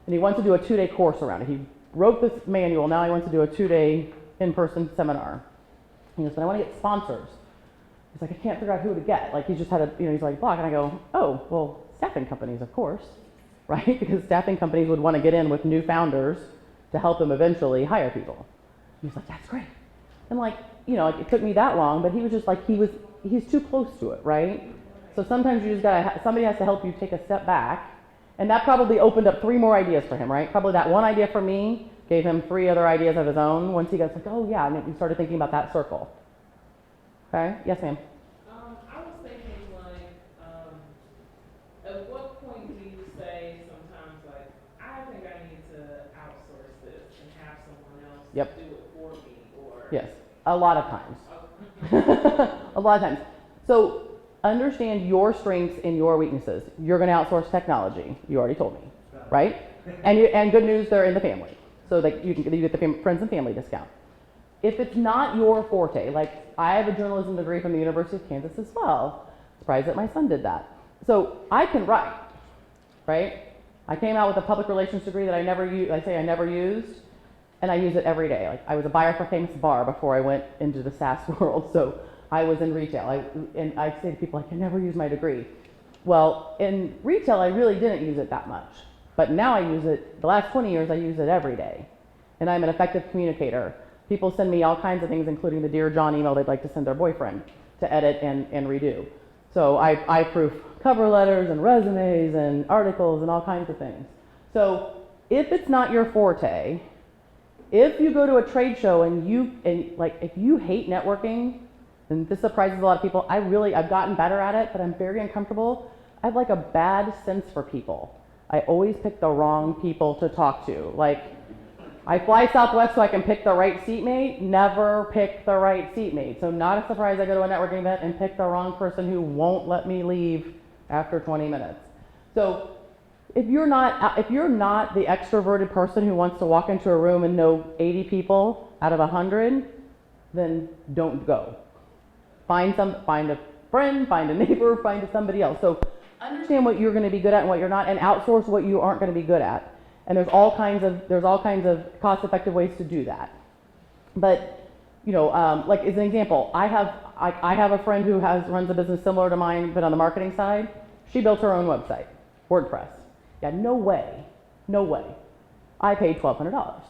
and he wants to do a 2-day course around it. He wrote this manual, now he wants to do a 2-day in-person seminar. He goes, but I want to get sponsors. He's like, I can't figure out who to get. He just had he's like, block, and I go, oh, well, staffing companies, of course, right? Because staffing companies would want to get in with new founders to help them eventually hire people. And he's like, that's great. And it took me that long, but he was just he's too close to it, right? So sometimes you just somebody has to help you take a step back. And that probably opened up 3 more ideas for him, right? Probably that one idea for me gave him 3 other ideas of his own once he got oh yeah, and we started thinking about that circle. Okay, yes ma'am. I was thinking at what point do you say sometimes I think I need to outsource this and have someone else do it for me, or Yes, a lot of times. A lot of times. So understand your strengths and your weaknesses. You're going to outsource technology. You already told me, right? And good news, they're in the family, so you get the friends and family discount. If it's not your forte, I have a journalism degree from the University of Kansas as well. Surprised that my son did that. So I can write, right? I came out with a public relations degree that I never used, and I use it every day. I was a buyer for Famous Bar before I went into the SaaS world, so I was in retail. And I say to people, I can never use my degree. Well, in retail, I really didn't use it that much. But now I use it, the last 20 years, I use it every day. And I'm an effective communicator. People send me all kinds of things, including the Dear John email they'd like to send their boyfriend to edit and redo. So I proof cover letters and resumes and articles and all kinds of things. So if it's not your forte, if you go to a trade show and if you hate networking, and this surprises a lot of people, I've gotten better at it, but I'm very uncomfortable. I have a bad sense for people. I always pick the wrong people to talk to. I fly Southwest so I can pick the right seatmate, never pick the right seatmate. So not a surprise I go to a networking event and pick the wrong person who won't let me leave after 20 minutes. So if you're not the extroverted person who wants to walk into a room and know 80 people out of 100, then don't go. Find a friend, find a neighbor, find somebody else. So understand what you're going to be good at and what you're not, and outsource what you aren't going to be good at. And there's all kinds of cost-effective ways to do that. But like as an example, I have a friend who runs a business similar to mine, but on the marketing side. She built her own website, WordPress. Yeah, no way. I paid $1,200,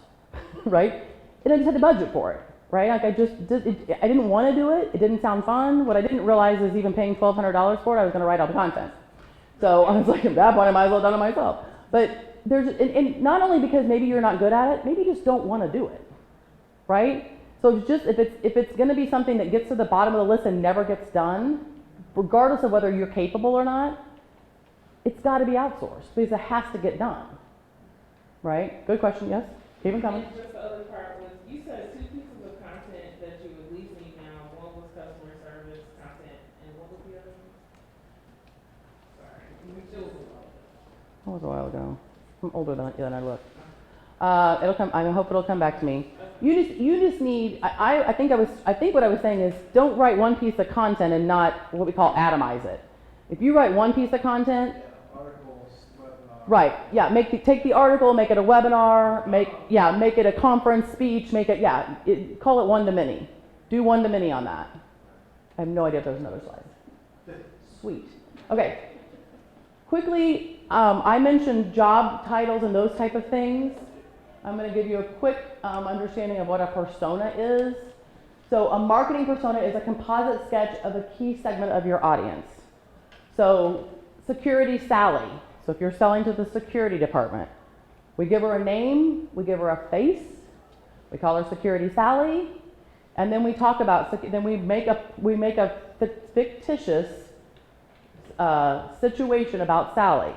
right? And I just had the budget for it, right? Like I didn't want to do it. It didn't sound fun. What I didn't realize is even paying $1,200 for it, I was going to write all the content. So I was like, at that point, I might as well have done it myself. But and not only because maybe you're not good at it, maybe you just don't want to do it, right? So it's just if it's going to be something that gets to the bottom of the list and never gets done, regardless of whether you're capable or not, it's got to be outsourced because it has to get done, right? Good question. Yes, keep them coming. And just the other part was, you said 2 pieces of content that you at least need now. One was customer service content, and what was the other one? Sorry, it was a while ago. That was a while ago. I'm older than I look. It'll come. I hope it'll come back to me. You just need. I think what I was saying is don't write one piece of content and not what we call atomize it. If you write one piece of content, Articles, webinar. right? Yeah, take the article, make it a webinar, make it a conference speech, call it one to many. Do one to many on that. I have no idea if there's another slide. Sweet. Okay. Quickly, I mentioned job titles and those type of things. I'm going to give you a quick understanding of what a persona is. So a marketing persona is a composite sketch of a key segment of your audience. So Security Sally. So if you're selling to the security department, we give her a name, we give her a face, we call her Security Sally, and then we talk about, then we make a fictitious situation about Sally.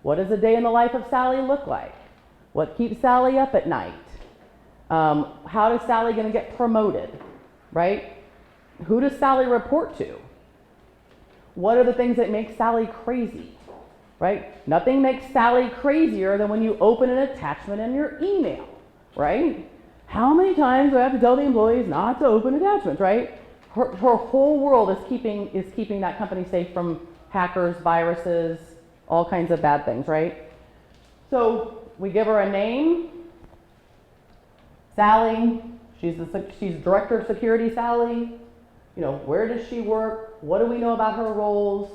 What does a day in the life of Sally look like? What keeps Sally up at night? How is Sally going to get promoted, right? Who does Sally report to? What are the things that make Sally crazy, right? Nothing makes Sally crazier than when you open an attachment in your email, right? How many times do I have to tell the employees not to open attachments, right? Her whole world is keeping that company safe from hackers, viruses, all kinds of bad things, right? So we give her a name, Sally. She's Director of Security, Sally. Where does she work? What do we know about her roles?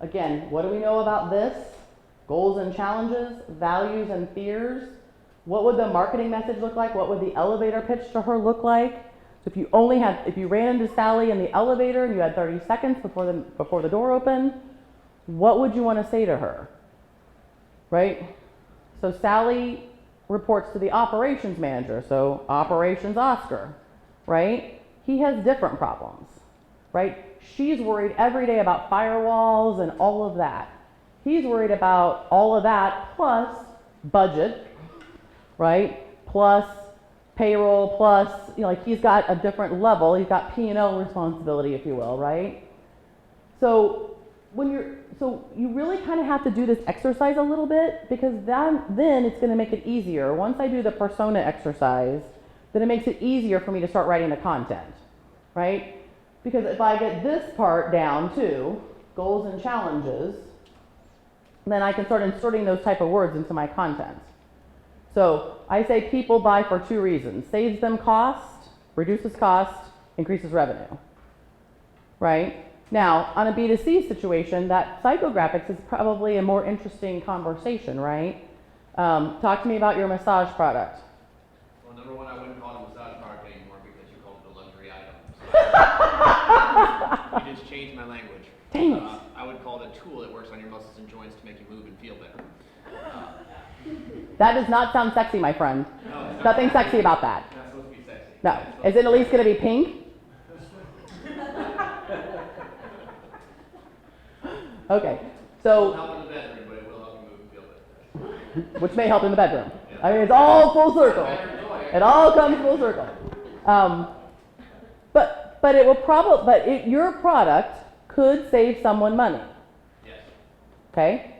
Again, what do we know about this? Goals and challenges, values and fears. What would the marketing message look like? What would the elevator pitch to her look like? So if you ran into Sally in the elevator and you had 30 seconds before the door opened, what would you want to say to her? Right? So Sally reports to the operations manager, so operations Oscar, right? He has different problems, right? She's worried every day about firewalls and all of that. He's worried about all of that plus budget, right? Plus payroll, plus, he's got a different level. He's got P&L responsibility, if you will, right? So you really kind of have to do this exercise a little bit because then it's going to make it easier. Once I do the persona exercise, then it makes it easier for me to start writing the content, right? Because if I get this part down too, goals and challenges, then I can start inserting those type of words into my content. So I say people buy for 2 reasons. Saves them cost, reduces cost, increases revenue, right? Now, on a B2C situation, that psychographics is probably a more interesting conversation, right? Talk to me about your massage product. Well, number one, I wouldn't call it a massage product anymore because you called it a luxury item. So you just changed my language. Dang it. I would call it a tool that works on your muscles and joints to make you move and feel better. That does not sound sexy, my friend. No, Nothing sexy about that. It's not supposed to be sexy. No. Is it at least going to be pink? Okay. It'll So, help in the bedroom, but it will help you move and feel better. which may help in the bedroom. I mean, it's all full circle. It all comes full circle. But your product could save someone money. Yes. Okay.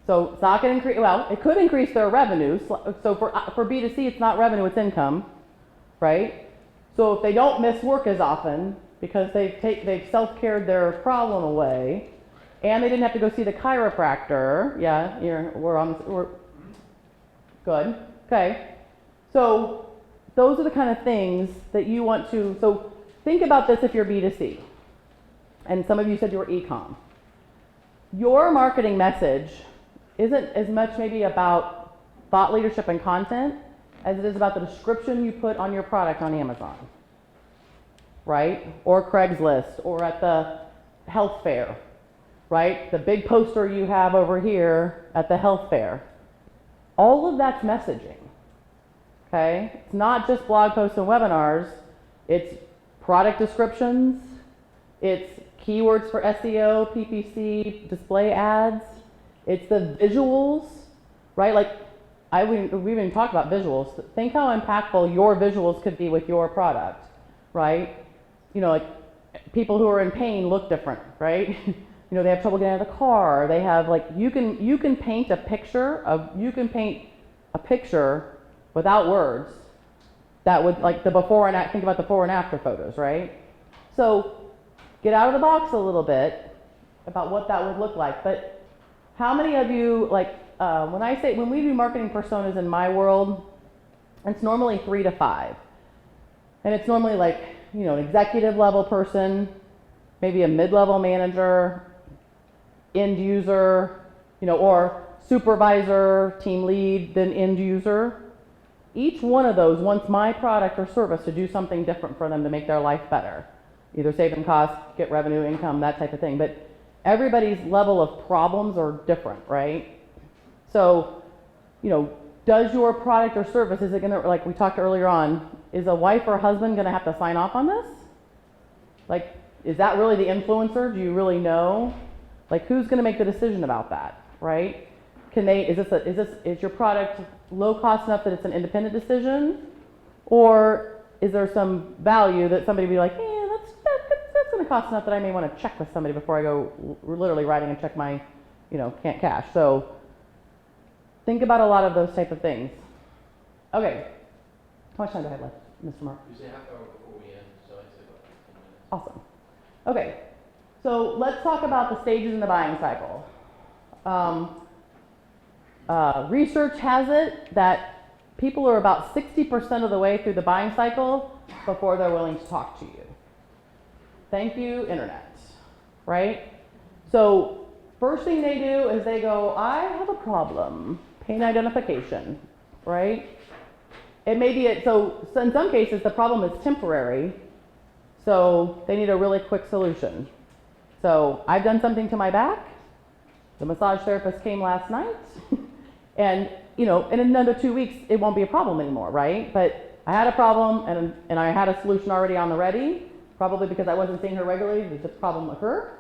So it's not going to increase. Well, it could increase their revenue. So for B2C, it's not revenue; it's income, right? So if they don't miss work as often because they've self-cared their problem away, and they didn't have to go see the chiropractor, yeah, we're good, okay. So those are the kind of things that you want to, so think about this if you're B2C. And some of you said you were e-com. Your marketing message isn't as much maybe about thought leadership and content as it is about the description you put on your product on Amazon, right? Or Craigslist, or at the health fair, right? The big poster you have over here at the health fair. All of that's messaging, okay? It's not just blog posts and webinars. It's product descriptions. It's keywords for SEO, PPC, display ads. It's the visuals, right? Like, we even talked about visuals. Think how impactful your visuals could be with your product, right? You know, like people who are in pain look different, right? You know, they have trouble getting out of the car. They have like, you can paint a picture without words that would, like the before and think about the before and after photos, right? So get out of the box a little bit about what that would look like. But how many of you, like, when we do marketing personas in my world, it's normally 3 to 5. And it's normally like, you know, an executive level person, maybe a mid-level manager, end user, you know, or supervisor, team lead, then end user. Each one of those wants my product or service to do something different for them to make their life better. Either save them costs, get revenue, income, that type of thing. But everybody's level of problems are different, right? So, you know, does your product or service, is it gonna, like we talked earlier on, is a wife or husband gonna have to sign off on this? Like, is that really the influencer? Do you really know? Like, who's gonna make the decision about that, right? Is your product low cost enough that it's an independent decision? Or is there some value that somebody would be like, that's gonna cost enough that I may wanna check with somebody before I go literally writing and check my, you know, can't cash. So think about a lot of those type of things. Okay, how much time do I have left, Mr. Mark? You say half hour before we end, so I'd say about 15 minutes. Awesome. Okay, so let's talk about the stages in the buying cycle. Research has it that people are about 60% of the way through the buying cycle before they're willing to talk to you. Thank you, internet, right? So first thing they do is they go, I have a problem, pain identification, right? It may be, so in some cases the problem is temporary, so they need a really quick solution. So I've done something to my back, the massage therapist came last night, and you know, in another 2 weeks it won't be a problem anymore, right? But I had a problem and I had a solution already on the ready, probably because I wasn't seeing her regularly, did this problem occur?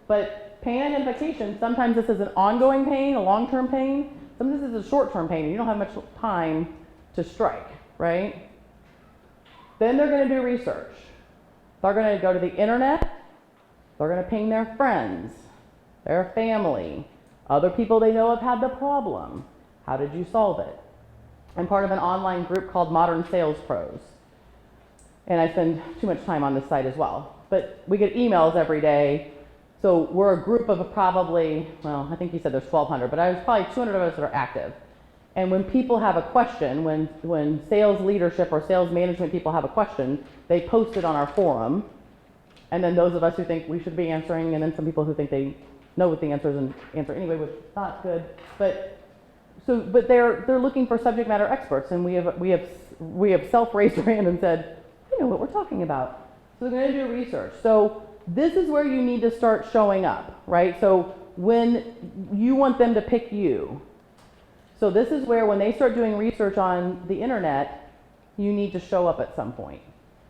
But pain identification, sometimes this is an ongoing pain, a long-term pain, sometimes this is a short-term pain, and you don't have much time to strike, right? Then they're gonna do research. They're gonna go to the internet, they're gonna ping their friends, their family, other people they know have had the problem. How did you solve it? I'm part of an online group called Modern Sales Pros. And I spend too much time on this site as well. But we get emails every day. So we're a group of probably, well, I think he said there's 1,200, but there's probably 200 of us that are active. And when people have a question, when sales leadership or sales management people have a question, they post it on our forum. And then those of us who think we should be answering, and then some people who think they know what the answer is and answer anyway, which is not good. But they're looking for subject matter experts, and we have self-raised our hand and said, you know what we're talking about. So they're going to do research. So this is where you need to start showing up, right? So when you want them to pick you. So this is where when they start doing research on the internet, you need to show up at some point,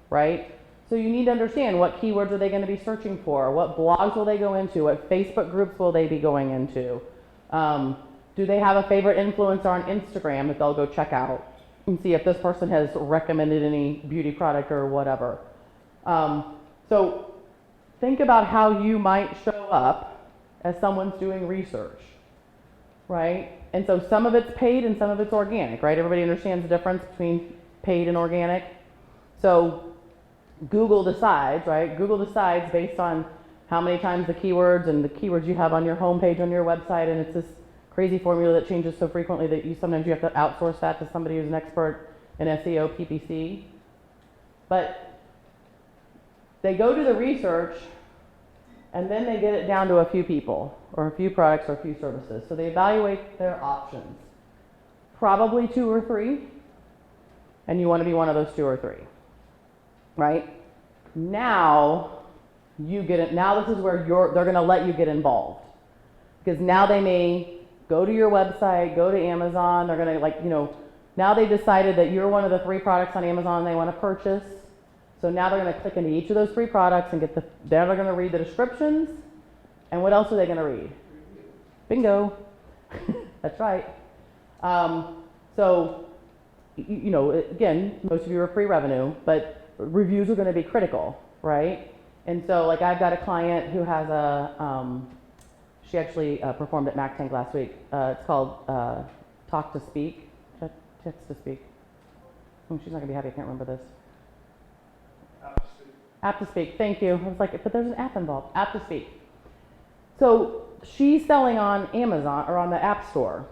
right? So you need to understand what keywords are they going to be searching for, what blogs will they go into, what Facebook groups will they be going into. Do they have a favorite influencer on Instagram that they'll go check out and see if this person has recommended any beauty product or whatever. So think about how you might show up as someone's doing research, right? And so some of it's paid and some of it's organic, right? Everybody understands the difference between paid and organic. So Google decides, right? Google decides based on how many times the keywords and the keywords you have on your homepage on your website, and it's this crazy formula that changes so frequently that sometimes you have to outsource that to somebody who's an expert in SEO, PPC. But they go do the research, and then they get it down to a few people, or a few products, or a few services. So they evaluate their options. Probably 2 or 3, and you want to be one of those 2 or 3, right? Now you get it. Now this is where they're going to let you get involved, because now they may go to your website, go to Amazon. They're going to now they've decided that you're one of the 3 products on Amazon they want to purchase. So now they're going to click into each of those 3 products and they're going to read the descriptions. And what else are they going to read? Bingo. That's right. So, again, most of you are pre-revenue, but reviews are going to be critical, right? And so, like, I've got a client who has she actually performed at MacTank last week. It's called Talk to Speak, Text to Speak. Oh, she's not going to be happy, I can't remember this. App to Speak, thank you. I was like, but there's an app involved. App to Speak. So she's selling on Amazon or on the App Store,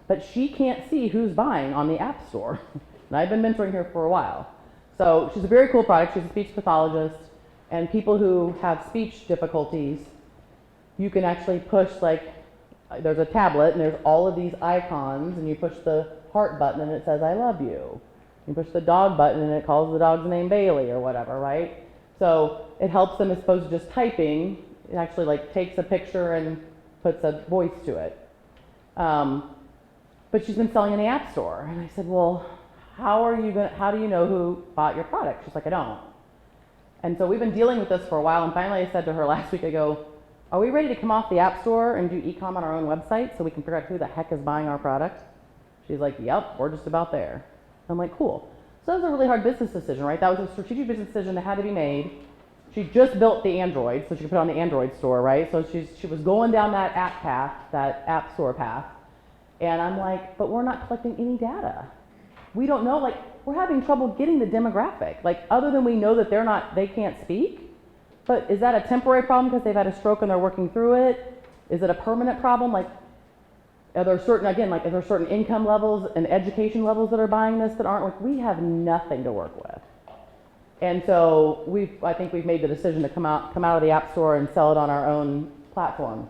but she can't see who's buying on the App Store. And I've been mentoring her for a while. So she's a very cool product. She's a speech pathologist, and people who have speech difficulties, you can actually push, like, there's a tablet and there's all of these icons, and you push the heart button and it says, I love you. You push the dog button and it calls the dog's name Bailey or whatever, right? So it helps them as opposed to just typing. It actually like takes a picture and puts a voice to it. But she's been selling in the App Store. And I said, well, how do you know who bought your product? She's like, I don't. And so we've been dealing with this for a while, and finally I said to her last week, I go, are we ready to come off the App Store and do e-com on our own website so we can figure out who the heck is buying our product? She's like, yep, we're just about there. I'm like, cool. So that was a really hard business decision, right? That was a strategic business decision that had to be made. She just built the Android, so she could put it on the Android store, right? So she was going down that app path, that App Store path. And I'm like, but we're not collecting any data. We don't know, like, we're having trouble getting the demographic. Like, other than we know that they can't speak. But is that a temporary problem because they've had a stroke and they're working through it? Is it a permanent problem? Like, are there certain income levels and education levels that are buying this that aren't? Like, we have nothing to work with. And so I think we've made the decision to come out of the App Store and sell it on our own platform.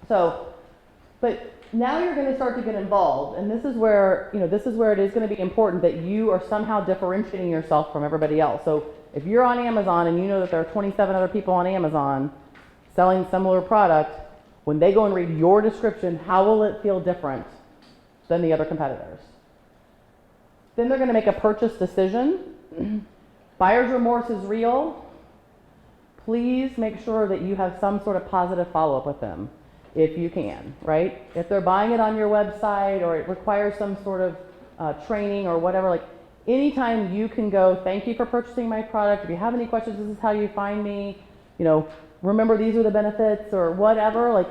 So, but now you're going to start to get involved, and this is where it is going to be important that you are somehow differentiating yourself from everybody else. So if you're on Amazon and you know that there are 27 other people on Amazon selling similar product, when they go and read your description, how will it feel different than the other competitors? Then they're going to make a purchase decision. Buyer's remorse is real. Please make sure that you have some sort of positive follow-up with them, if you can, right? If they're buying it on your website or it requires some sort of training or whatever, like anytime you can go, thank you for purchasing my product. If you have any questions, this is how you find me. Remember these are the benefits or whatever, like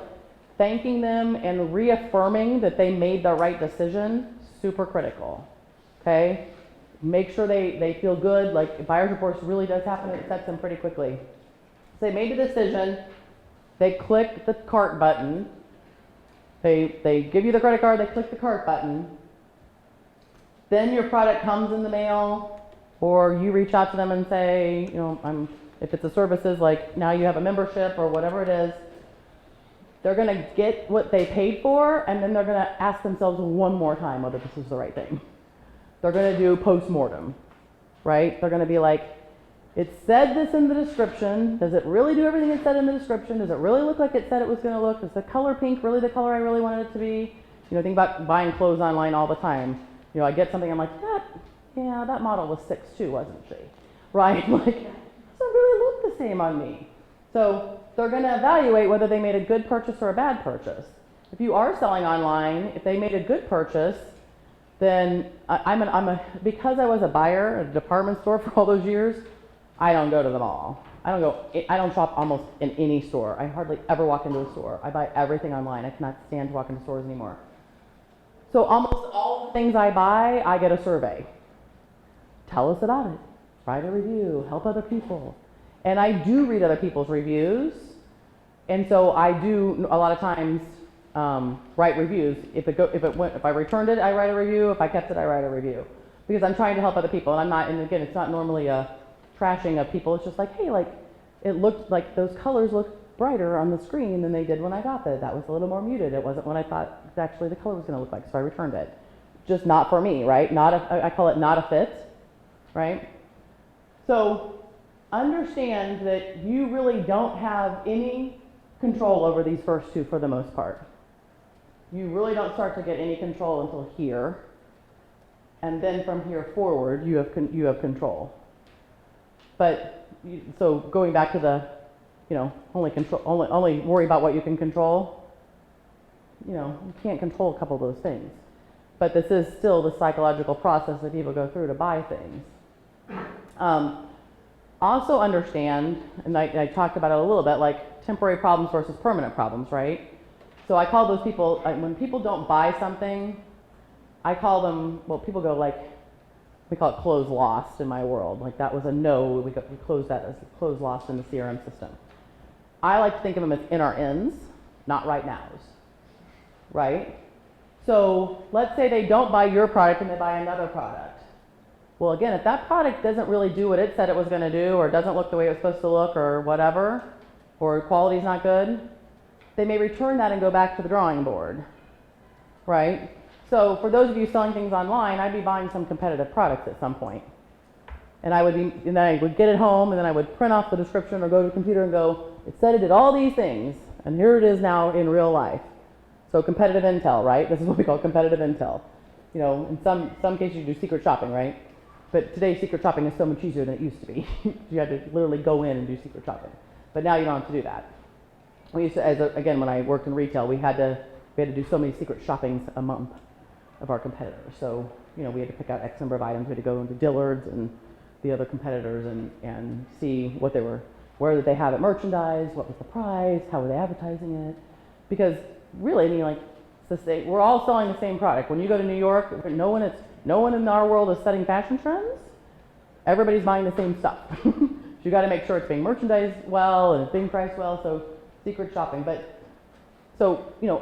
thanking them and reaffirming that they made the right decision, super critical, okay? Make sure they feel good, like buyer's remorse really does happen, it sets them pretty quickly. So they made the decision, they click the cart button, they give you the credit card, they click the cart button, then your product comes in the mail, or you reach out to them and say, if it's a services, like now you have a membership or whatever it is, they're going to get what they paid for, and then they're going to ask themselves one more time whether this is the right thing. They're going to do post-mortem, right? They're going to be like, it said this in the description. Does it really do everything it said in the description? Does it really look like it said it was going to look? Is the color pink really the color I really wanted it to be? Think about buying clothes online all the time. I get something, I'm like, that model was 6'2", wasn't she? Right? Like, doesn't really look the same on me. So they're going to evaluate whether they made a good purchase or a bad purchase. If you are selling online, if they made a good purchase, then because I was a buyer at a department store for all those years, I don't go to them all. I don't shop almost in any store. I hardly ever walk into a store. I buy everything online. I cannot stand to walk into stores anymore. So almost all the things I buy, I get a survey. Tell us about it. write a review, help other people. And I do read other people's reviews. And so I do a lot of times write reviews. If I returned it, I write a review. If I kept it, I write a review. Because I'm trying to help other people. And I'm not, and again, it's not normally a trashing of people. It's just like, hey, like, it looked like those colors looked brighter on the screen than they did when I got it. That was a little more muted. It wasn't what I thought actually the color was going to look like, so I returned it. Just not for me, right? I call it not a fit, right? So understand that you really don't have any control over these first two for the most part. You really don't start to get any control until here, and then from here forward, you have control. But so going back to the, only worry about what you can control. You can't control a couple of those things. But this is still the psychological process that people go through to buy things. Also understand, and I talked about it a little bit, like temporary problems versus permanent problems, right? So I call those people, when people don't buy something, I call them, well, people go like, we call it close lost in my world. Like that was a no, we closed that as close lost in the CRM system. I like to think of them as in our ends, not right nows, right? So let's say they don't buy your product and they buy another product. Well, again, if that product doesn't really do what it said it was going to do, or doesn't look the way it was supposed to look, or whatever, or quality's not good, they may return that and go back to the drawing board, right? So for those of you selling things online, I'd be buying some competitive products at some point. And then I would get it home, and then I would print off the description or go to the computer and go, it said it did all these things, and here it is now in real life. So competitive intel, right? This is what we call competitive intel. In some cases you do secret shopping, right? But today secret shopping is so much easier than it used to be. You had to literally go in and do secret shopping. But now you don't have to do that. We used to, again, when I worked in retail, we had to do so many secret shoppings a month of our competitors. So, we had to pick out X number of items. We had to go into Dillard's and the other competitors and see what they were, where did they have it merchandised, what was the price, how were they advertising it. Because really, we're all selling the same product. When you go to New York, no one in our world is setting fashion trends. Everybody's buying the same stuff. So you got to make sure it's being merchandised well and it's being priced well. So secret shopping,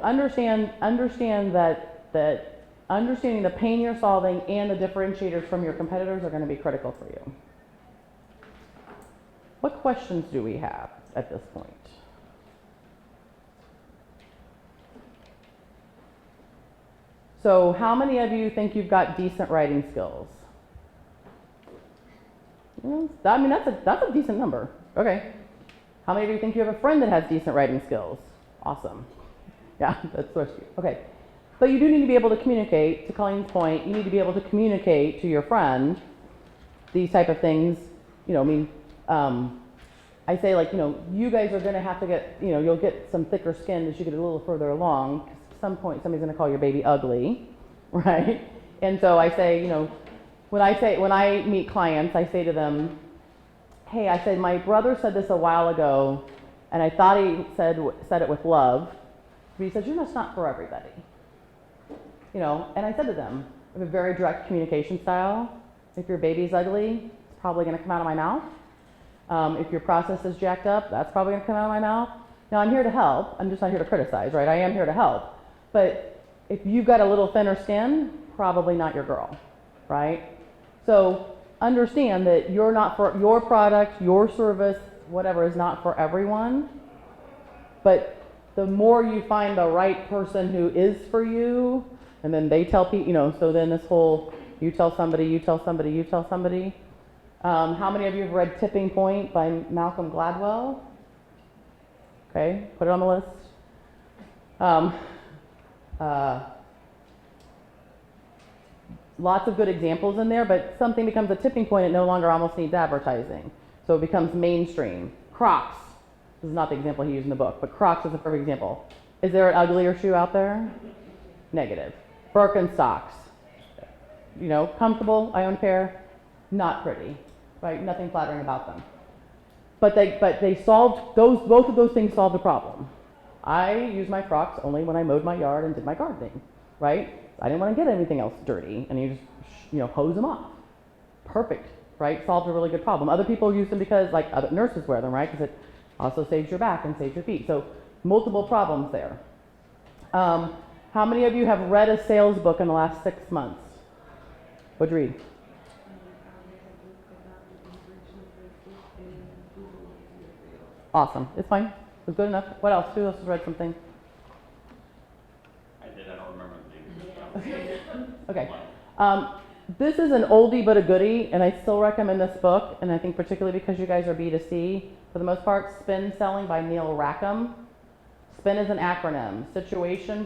understand that understanding the pain you're solving and the differentiators from your competitors are going to be critical for you. What questions do we have at this point? So how many of you think you've got decent writing skills? That's a decent number. Okay. How many of you think you have a friend that has decent writing skills? Awesome. Yeah, that's what. Okay. But you do need to be able to communicate, to Colleen's point, you need to be able to communicate to your friend these type of things. I say you guys are going to have to get, you'll get some thicker skin as you get a little further along. At some point, somebody's going to call your baby ugly, right? And so I say, when I meet clients, I say to them, hey, I said, my brother said this a while ago, and I thought he said it with love, but he says, you're just not for everybody. And I said to them, I have a very direct communication style. If your baby's ugly, it's probably going to come out of my mouth. If your process is jacked up, that's probably going to come out of my mouth. Now, I'm here to help. I'm just not here to criticize, right? I am here to help. But if you've got a little thinner skin, probably not your girl, right? So understand that you're not for your product, your service, whatever is not for everyone. But the more you find the right person who is for you, and then they tell people, so then this whole, you tell somebody, you tell somebody, you tell somebody. How many of you have read Tipping Point by Malcolm Gladwell? Okay, put it on the list. Lots of good examples in there, but something becomes a tipping point, it no longer almost needs advertising. So it becomes mainstream. Crocs, this is not the example he used in the book, but Crocs is a perfect example. Is there an uglier shoe out there? Negative. Birkenstocks, comfortable, I own a pair, not pretty, right? Nothing flattering about them. But they solved, both of those things solved the problem. I use my Crocs only when I mowed my yard and did my gardening, right? I didn't want to get anything else dirty, and you just, hose them off. Perfect right? Solves a really good problem. Other people use them because, like, other nurses wear them, right? Because it also saves your back and saves your feet. So multiple problems there. How many of you have read a sales book in the last 6 months? What'd you read? Awesome. It's fine. It's good enough. What else? Who else has read something? I did. I don't remember the name. Okay. This is an oldie but a goodie, and I still recommend this book, and I think particularly because you guys are B2C, for the most part, Spin Selling by Neil Rackham. SPIN is an acronym. Situation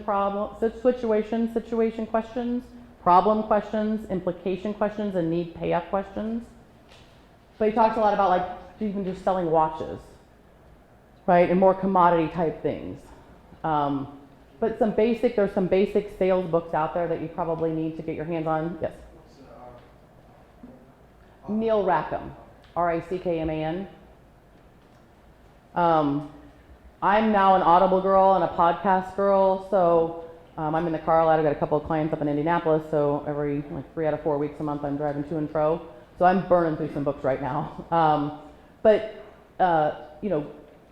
questions, problem questions, implication questions, and need payoff questions. But he talks a lot about, like, even just selling watches, right, and more commodity type things. But there's some basic sales books out there that you probably need to get your hands on. Yes. Neil Rackham, Rackman. I'm now an Audible girl and a podcast girl, so I'm in the car a lot. I've got a couple of clients up in Indianapolis, so every 3 out of 4 weeks a month I'm driving to and fro. So I'm burning through some books right now.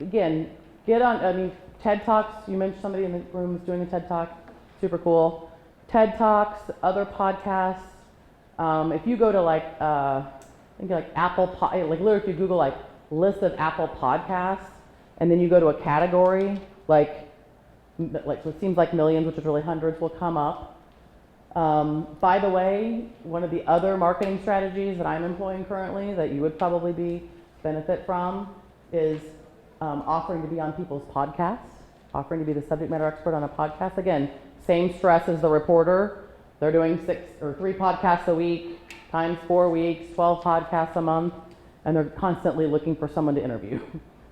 Again, get on, TED Talks, you mentioned somebody in the room is doing a TED Talk, super cool. TED Talks, other podcasts. If you go to Apple, literally if you Google list of Apple podcasts, and then you go to a category, so it seems like millions, which is really hundreds, will come up. By the way, one of the other marketing strategies that I'm employing currently that you would probably benefit from is offering to be on people's podcasts, offering to be the subject matter expert on a podcast. Again, same stress as the reporter. They're doing 6 or 3 podcasts a week, times 4 weeks, 12 podcasts a month, and they're constantly looking for someone to interview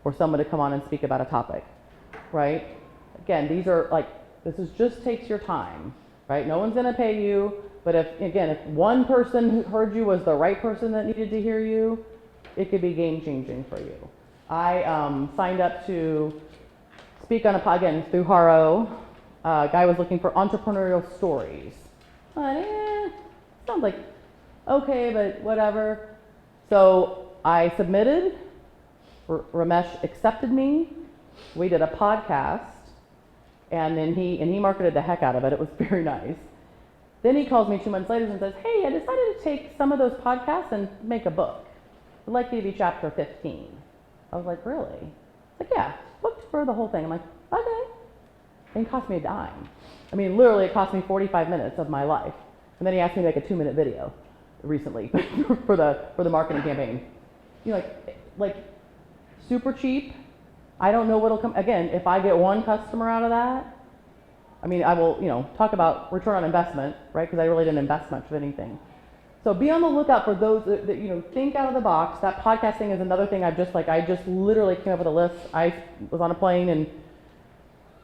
or someone to come on and speak about a topic, right? Again, this just takes your time, right? No one's gonna pay you, but if one person who heard you was the right person that needed to hear you, it could be game changing for you. I signed up to speak on again through Haro. A guy was looking for entrepreneurial stories. Sounds like okay, but whatever. So I submitted. Ramesh accepted me. We did a podcast, and then he marketed the heck out of it. It was very nice. Then he calls me 2 months later and says, "Hey, I decided to take some of those podcasts and make a book. I'd like you to be chapter 15." I was like, "Really?" He's like, "Yeah, booked for the whole thing." I'm like, "Okay." And it cost me a dime. Literally, it cost me 45 minutes of my life. And then he asked me to make a 2-minute video recently for the marketing campaign. Super cheap. I don't know what'll come. Again, if I get one customer out of that, I will, talk about return on investment, right? Because I really didn't invest much of anything. So be on the lookout for those that think out of the box. That podcasting is another thing I just literally came up with a list. I was on a plane and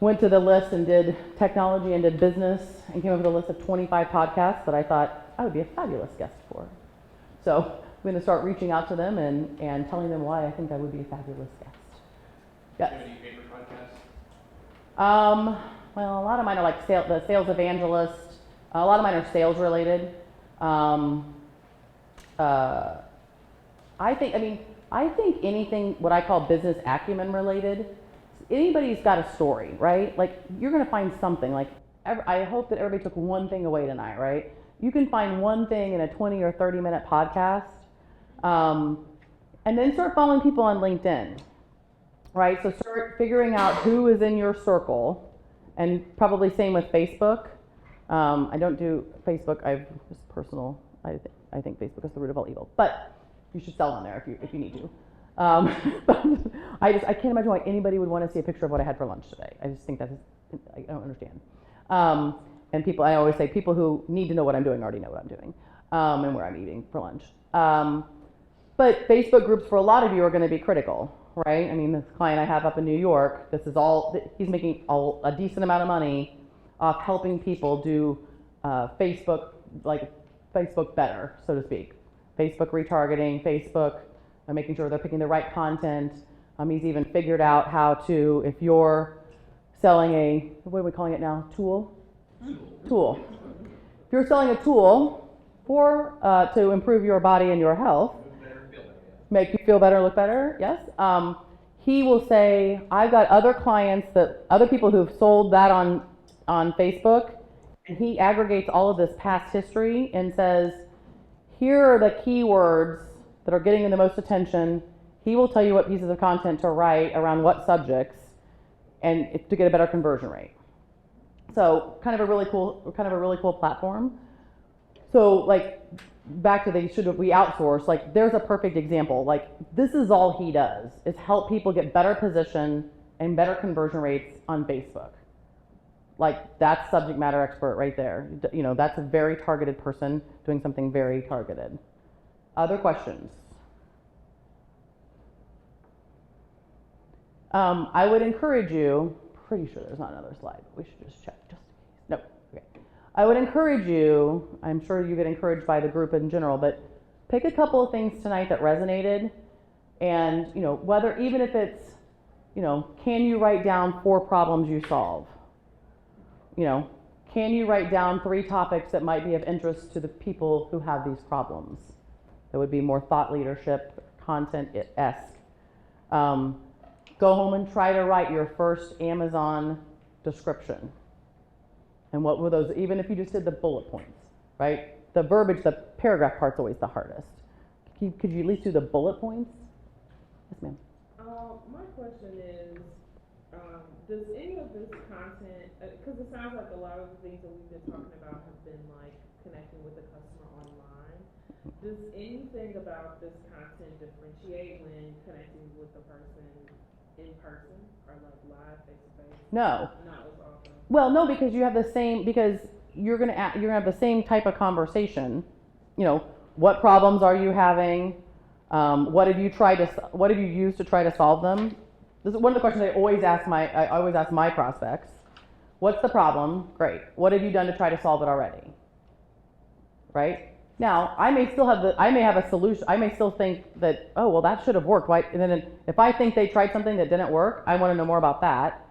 went to the list and did technology and did business and came up with a list of 25 podcasts that I thought I would be a fabulous guest for. So I'm going to start reaching out to them and telling them why I think I would be a fabulous guest. Yes. Do you have any favorite podcasts? Well, a lot of mine are the sales evangelist. A lot of mine are sales related. I think anything what I call business acumen related. Anybody's got a story, right? You're going to find something. I hope that everybody took one thing away tonight, right? You can find one thing in a 20 or 30 minute podcast, and then start following people on LinkedIn, right? So start figuring out who is in your circle, and probably same with Facebook. I don't do Facebook. I've just personal. I think Facebook is the root of all evil, but you should sell on there if you need to. I can't imagine why anybody would want to see a picture of what I had for lunch today. I just think I don't understand. And I always say people who need to know what I'm doing already know what I'm doing, and where I'm eating for lunch. But Facebook groups for a lot of you are going to be critical, right? This client I have up in New York, he's making a decent amount of money off helping people do Facebook better, so to speak. Facebook retargeting, Facebook making sure they're picking the right content. He's even figured out how to, if you're selling what are we calling it now? Tool. If you're selling a tool to improve your body and your health, make you feel better, look better, yes. He will say, I've got other clients other people who've sold that on Facebook, and he aggregates all of this past history and says, here are the keywords that are getting the most attention. He will tell you what pieces of content to write around what subjects and to get a better conversion rate. So kind of a really cool platform. So like back to we outsource, like there's a perfect example. Like this is all he does is help people get better position and better conversion rates on Facebook. Like that's subject matter expert right there. You know, that's a very targeted person doing something very targeted. Other questions? I would encourage you, pretty sure there's not another slide, but we should just check just in case. No, okay. I would encourage you, I'm sure you get encouraged by the group in general, but pick a couple of things tonight that resonated and, you know, whether, even if it's, you know, can you write down 4 problems you solve? You know, can you write down 3 topics that might be of interest to the people who have these problems? That would be more thought leadership, content-esque. Go home and try to write your first Amazon description. And what were those, even if you just did the bullet points, right? The verbiage, the paragraph part's always the hardest. Could you at least do the bullet points? Yes, ma'am. My question is, does any of this content, because it sounds like a lot of the things that we've been talking about have been like connecting with the customer online. Does anything about this content differentiate when connecting with the person in person or like live face to face? No. Not as often. Well, no, because you have the same, because you're gonna have the same type of conversation. You know, what problems are you having? What have you used to try to solve them? This is one of the questions I always ask my prospects. What's the problem? Great. What have you done to try to solve it already? Right? Now, I may have a solution. I may still think that, oh, well, that should have worked. Right? And then if I think they tried something that didn't work, I want to know more about that.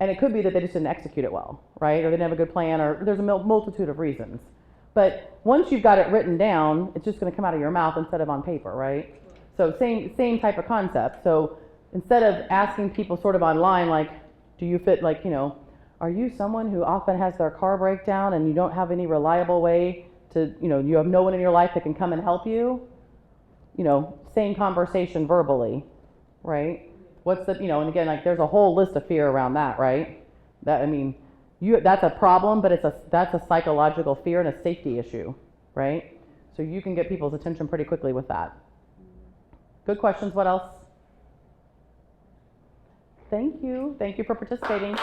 And it could be that they just didn't execute it well, right? Or they didn't have a good plan, or there's a multitude of reasons. But once you've got it written down, it's just going to come out of your mouth instead of on paper, right? So same type of concept. So instead of asking people sort of online, like, do you fit, like, you know, are you someone who often has their car break down and you don't have any reliable way to, you know, you have no one in your life that can come and help you? You know, same conversation verbally, right? What's the, you know, and again, like there's a whole list of fear around that, right? That, I mean, that's a problem, but that's a psychological fear and a safety issue, right? So you can get people's attention pretty quickly with that. Good questions. What else? Thank you. Thank you for participating.